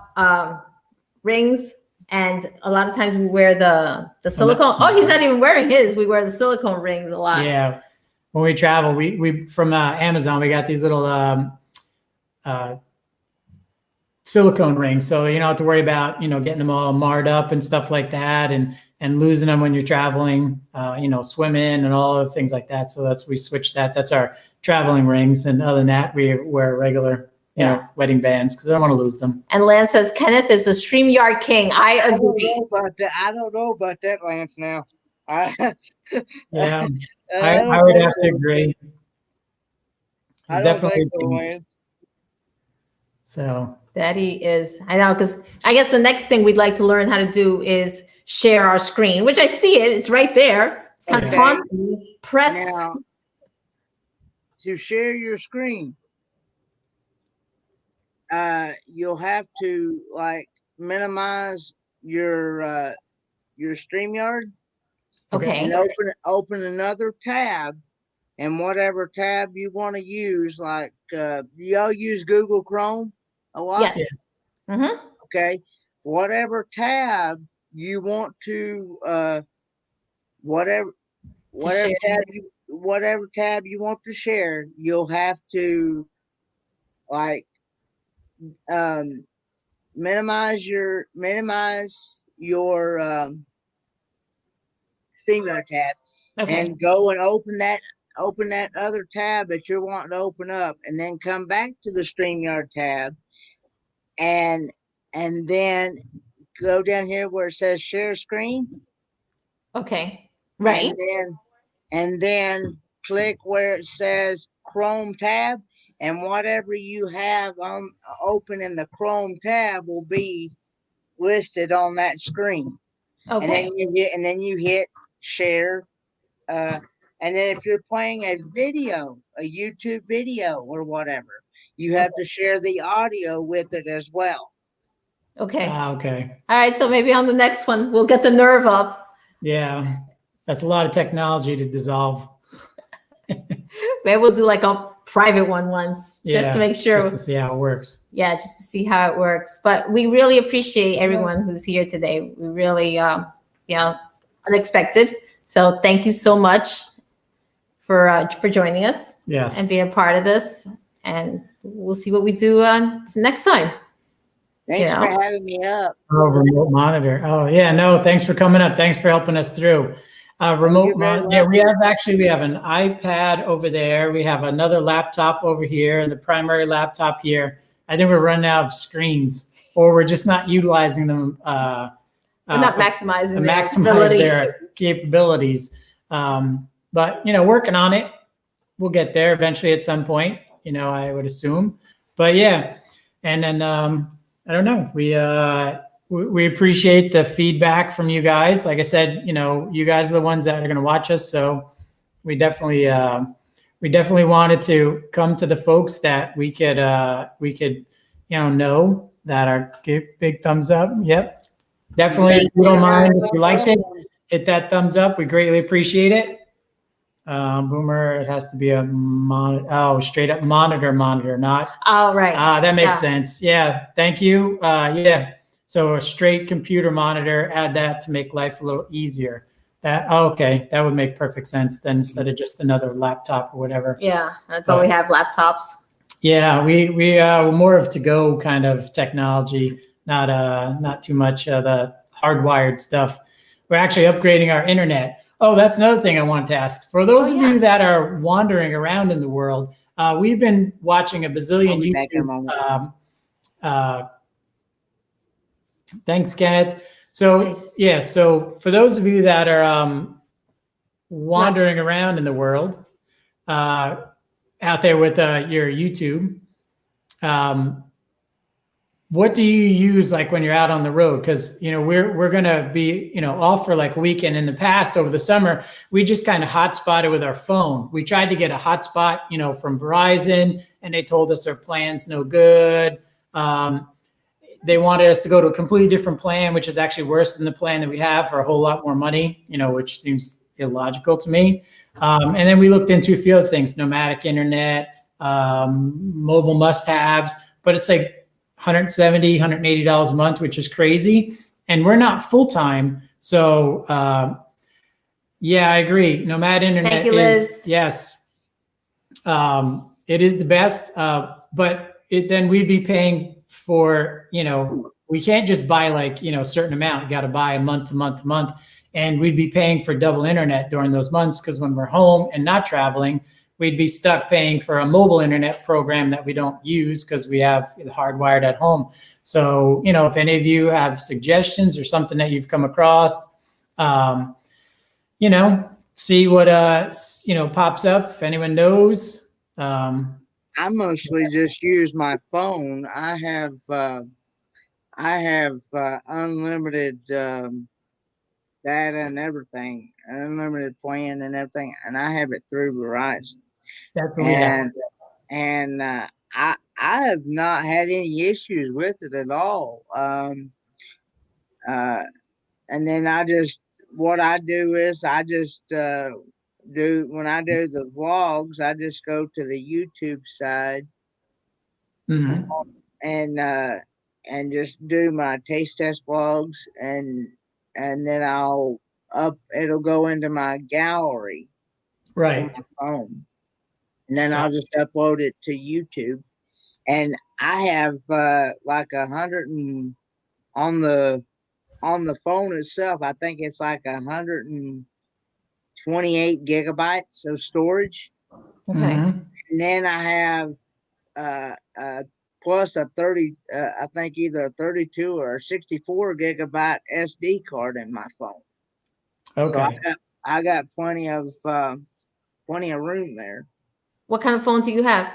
rings, and a lot of times we wear the silicone. Oh, he's not even wearing his. We wear the silicone rings a lot. Yeah, when we travel, we from Amazon, we got these little silicone rings, so you don't have to worry about getting them all marred up and stuff like that, and losing them when you're traveling, swimming and all other things like that. So we switched that. That's our traveling rings. And other than that, we wear regular, wedding bands, because I don't want to lose them. And Lance says, Kenneth is the StreamYard king. I agree. I don't know about that, Lance, now. Yeah, I would have to agree. I don't think so, Lance. So That he is. I know, because I guess the next thing we'd like to learn how to do is share our screen, which I see it. It's right there. It's kind of taunting. Press. Now, to share your screen, you'll have to like minimize your StreamYard. Okay. And open another tab, and whatever tab you want to use, like y'all use Google Chrome a lot. Yes. Yeah. Mm-hmm. Okay. Whatever tab you want to whatever tab you want to share, you'll have to like minimize your StreamYard tab, and go and open that other tab that you're wanting to open up, and then come back to the StreamYard tab, and then go down here where it says share screen. Okay. Right. And then click where it says Chrome tab, and whatever you have open in the Chrome tab will be listed on that screen. Okay. And then you hit share. And then if you're playing a YouTube video or whatever, you have to share the audio with it as well. Okay. Okay. All right. So maybe on the next one, we'll get the nerve up. Yeah. That's a lot of technology to dissolve. Maybe we'll do like a private one once, just to make sure. Just to see how it works. Yeah, just to see how it works. But we really appreciate everyone who's here today. We really, unexpected. So thank you so much for joining us. Yes. And being a part of this. And we'll see what we do next time. Thanks for having me up. Oh, remote monitor. Oh, yeah. No, thanks for coming up. Thanks for helping us through. Remote monitor. Yeah, we have an iPad over there. We have another laptop over here, and the primary laptop here. I think we're running out of screens, or we're just not utilizing them. We're not maximizing their capabilities. But working on it. We'll get there eventually at some point. I would assume. But yeah, and then I don't know. We appreciate the feedback from you guys. Like I said, you guys are the ones that are going to watch us. So we definitely wanted to come to the folks that we could know that are big thumbs up. Yep. Definitely. If you don't mind, if you liked it, hit that thumbs up. We greatly appreciate it. Boomer, it has to be a straight up monitor, not. Oh, right. That makes sense. Yeah. Thank you. Yeah. So a straight computer monitor, add that to make life a little easier. That would make perfect sense then, instead of just another laptop or whatever. Yeah, that's all we have, laptops. Yeah, we're more of to-go kind of technology, not too much the hardwired stuff. We're actually upgrading our internet. Oh, that's another thing I wanted to ask. For those of you that are wandering around in the world, we've been watching a bazillion YouTube. Thanks, Kenneth. So yeah, so for those of you that are wandering around in the world, out there with your YouTube, what do you use like when you're out on the road? Because we're gonna be off for like a weekend. In the past, over the summer, we just kind of hotspotted with our phone. We tried to get a hotspot from Verizon, and they told us our plan's no good. They wanted us to go to a completely different plan, which is actually worse than the plan that we have, for a whole lot more money, which seems illogical to me. And then we looked into a few other things: nomadic internet, mobile must-haves, but it's like $170, $180 a month, which is crazy. And we're not full-time. So yeah, I agree. Nomad internet Thank you, Liz. Yes. It is the best, but then we'd be paying for, we can't just buy like, a certain amount. You got to buy a month to month to month. And we'd be paying for double internet during those months, because when we're home and not traveling, we'd be stuck paying for a mobile internet program that we don't use because we have it hardwired at home. So, if any of you have suggestions or something that you've come across, see what, pops up. If anyone knows, I mostly just use my phone. I have unlimited data and everything, unlimited plan and everything, and I have it through Verizon. That's what we have. And I have not had any issues with it at all. And then what I do is I just do when I do the vlogs, I just go to the YouTube side Mhm. and just do my taste test vlogs, and then it'll go into my gallery on Right. my phone, and then I'll just upload it to YouTube. And I have like 100 and on the phone itself, I think it's like 128 gigabytes of storage. Okay. Mhm. And then I have plus a 30, I think either a 32 or a 64 gigabyte SD card in my phone. So Okay. I got plenty of room there. What kind of phone do you have?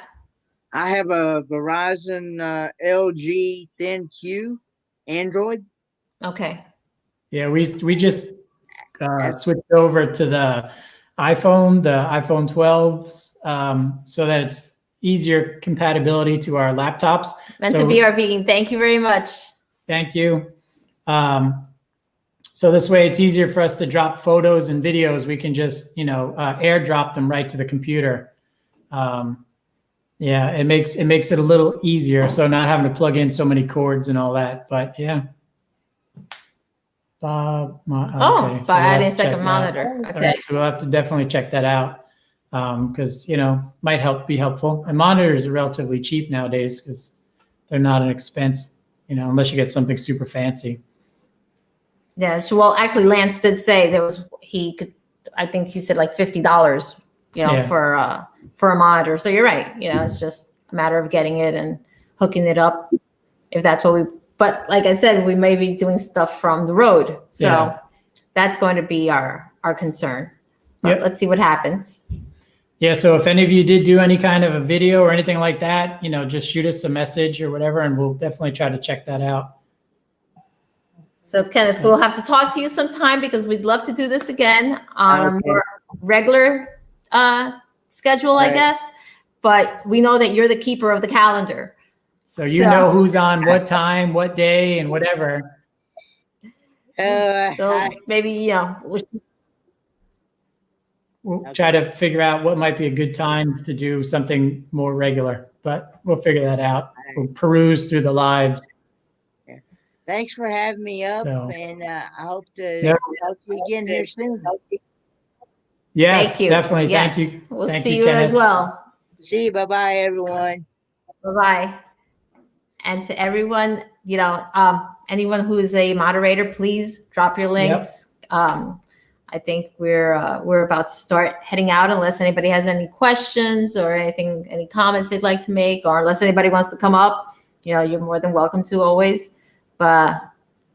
I have a Verizon LG Thin Q Android. Okay. Yeah, we just switched over to the iPhone 12s, so that it's easier compatibility to our laptops. Meant to BRV. Thank you very much. Thank you. So this way it's easier for us to drop photos and videos. We can just, airdrop them right to the computer. Yeah, it makes it a little easier. So not having to plug in so many cords and all that, but yeah. Bob, okay, so by we'll adding a have to check second that. monitor. All Okay. right, so we'll have to definitely check that out, because might be helpful. And monitors are relatively cheap nowadays because they're not an expense, unless you get something super fancy. Yes. Well, actually, Lance did say I think he said like $50, Yeah. for a monitor. So you're right. It's just a matter of getting it and hooking it up if that's what but like I said, we may be doing stuff from the road. So that's going to be our concern. But let's see what happens. Yeah. So if any of you did do any kind of a video or anything like that, just shoot us a message or whatever, and we'll definitely try to check that out. So Kenneth, we'll have to talk to you sometime because we'd love to do this again on a more regular schedule, I guess. But we know that you're the keeper of the calendar. So you know who's on what time, what day, and whatever. So maybe, we'll try to figure out what might be a good time to do something more regular, but we'll figure that out. We'll peruse through the lives. Thanks for having me up, and I hope to talk to you again here soon. Yes, thank you. Definitely. Yes. Thank you. We'll Thank see you, you Kenneth. as well. See you. Bye-bye, everyone. Bye-bye. And to everyone, anyone who is a moderator, please drop your links. Yep. I think we're about to start heading out unless anybody has any questions or any comments they'd like to make, or unless anybody wants to come up, you're more than welcome to always. But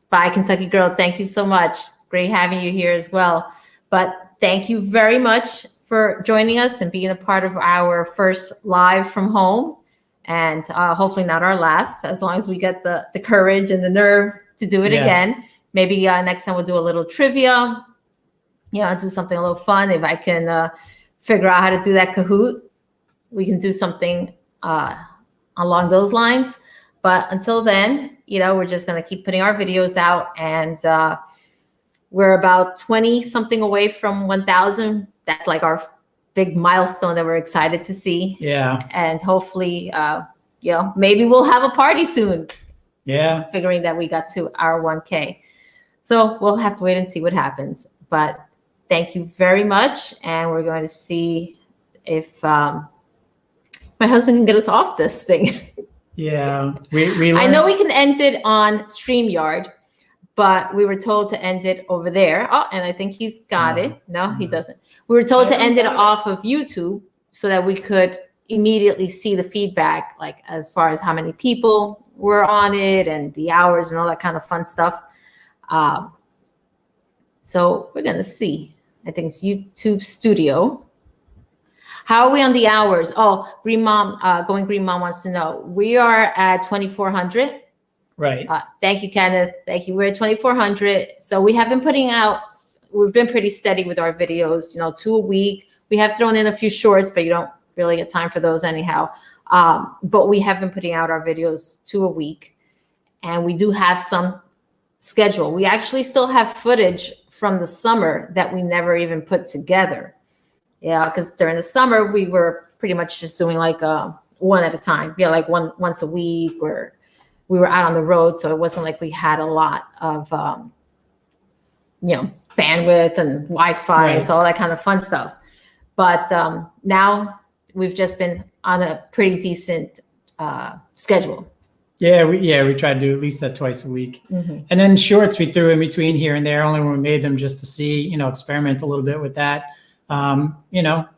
bye, Kentucky Girl. Thank you so much. Great having you here as well. But thank you very much for joining us and being a part of our first live from home. And hopefully not our last, as long as we get the courage and the nerve to do it again. Maybe next time we'll do a little trivia, do something a little fun. If I can figure out how to do that Kahoot, we can do something along those lines. But until then, we're just going to keep putting our videos out, and we're about 20 something away from 1,000. That's like our big milestone that we're excited to see. Yeah. And hopefully, maybe we'll have a party soon. Yeah. Figuring that we got to our 1K. So we'll have to wait and see what happens. But thank you very much. And we're going to see if my husband can get us off this thing. Yeah. We I know we can end it on StreamYard, but we were told to end it over there. Oh, and I think he's got it. No, he doesn't. We were told to end it off of YouTube so that we could immediately see the feedback, like as far as how many people were on it and the hours and all that kind of fun stuff. So we're going to see. I think it's YouTube Studio. How are we on the hours? Oh, Green Mom, Green Mom wants to know. We are at 2,400. Right. Thank you, Kenneth. Thank you. We're at 2,400. So we have been putting out, we've been pretty steady with our videos, 2 a week. We have thrown in a few shorts, but you don't really get time for those anyhow. But we have been putting out our videos 2 a week. And we do have some schedule. We actually still have footage from the summer that we never even put together. Yeah, because during the summer, we were pretty much just doing like one at a time. Yeah, like once a week, or we were out on the road. So it wasn't like we had a lot of, bandwidth and Wi-Fi and so all that kind of fun stuff. But now we've just been on a pretty decent schedule. Yeah, we try to do at least that twice a week. Mm-hmm. And then shorts we threw in between here and there, only when we made them just to see, experiment a little bit with that.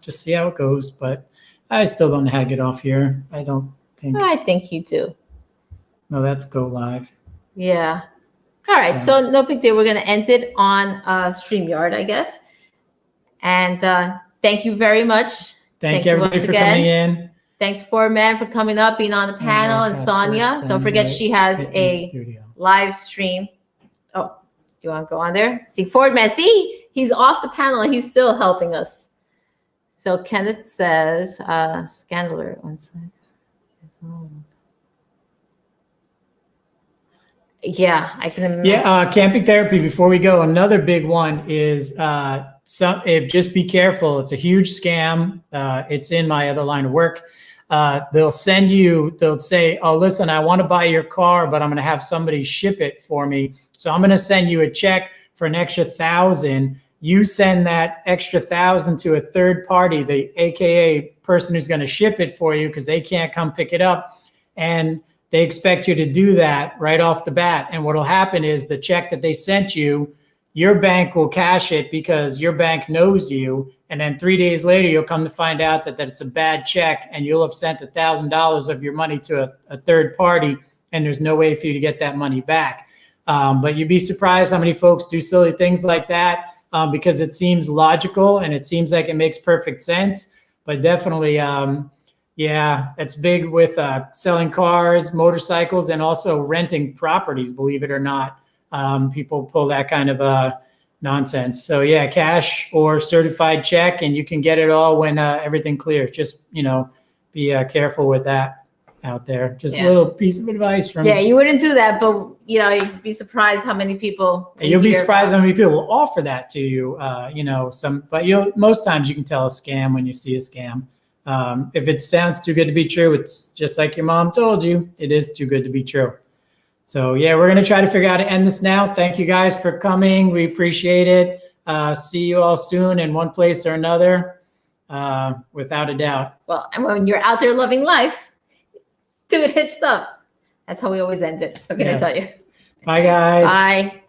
Just see how it goes. But I still don't know how to get off here. I don't think. I think you do. No, that's go live. Yeah. All right. So no big deal. We're going to end it on StreamYard, I guess. And thank you very much. Thank you everybody for coming in. Thanks, Foreman, for coming up, being on the panel, and Sonia. Don't forget she has a live stream. Oh, do you want to go on there? See, Foreman, see, he's off the panel and he's still helping us. So Kenneth says, Scandaler. One second. Yeah, I can imagine. Yeah, camping therapy. Before we go, another big one is just be careful. It's a huge scam. It's in my other line of work. They'll say, oh, listen, I want to buy your car, but I'm going to have somebody ship it for me. So I'm going to send you a check for an extra $1,000. You send that extra $1,000 to a third party, the AKA person who's going to ship it for you, because they can't come pick it up. And they expect you to do that right off the bat. And what will happen is the check that they sent you, your bank will cash it because your bank knows you. And then 3 days later, you'll come to find out that it's a bad check and you'll have sent $1,000 of your money to a third party, and there's no way for you to get that money back. But you'd be surprised how many folks do silly things like that because it seems logical and it seems like it makes perfect sense. But definitely, it's big with selling cars, motorcycles, and also renting properties, believe it or not. People pull that kind of nonsense. So yeah, cash or certified check, and you can get it all when everything clears. Just, be careful with that out there. Just a little piece of advice from. Yeah, you wouldn't do that, but you'd be surprised how many people. You'll be surprised how many people will offer that to you. But most times you can tell a scam when you see a scam. If it sounds too good to be true, it's just like your mom told you, it is too good to be true. So yeah, we're going to try to figure out how to end this now. Thank you guys for coming. We appreciate it. See you all soon in one place or another, without a doubt. Well, and when you're out there loving life, do it hitched up. That's how we always end it. I'm going to tell you. Bye, guys. Bye.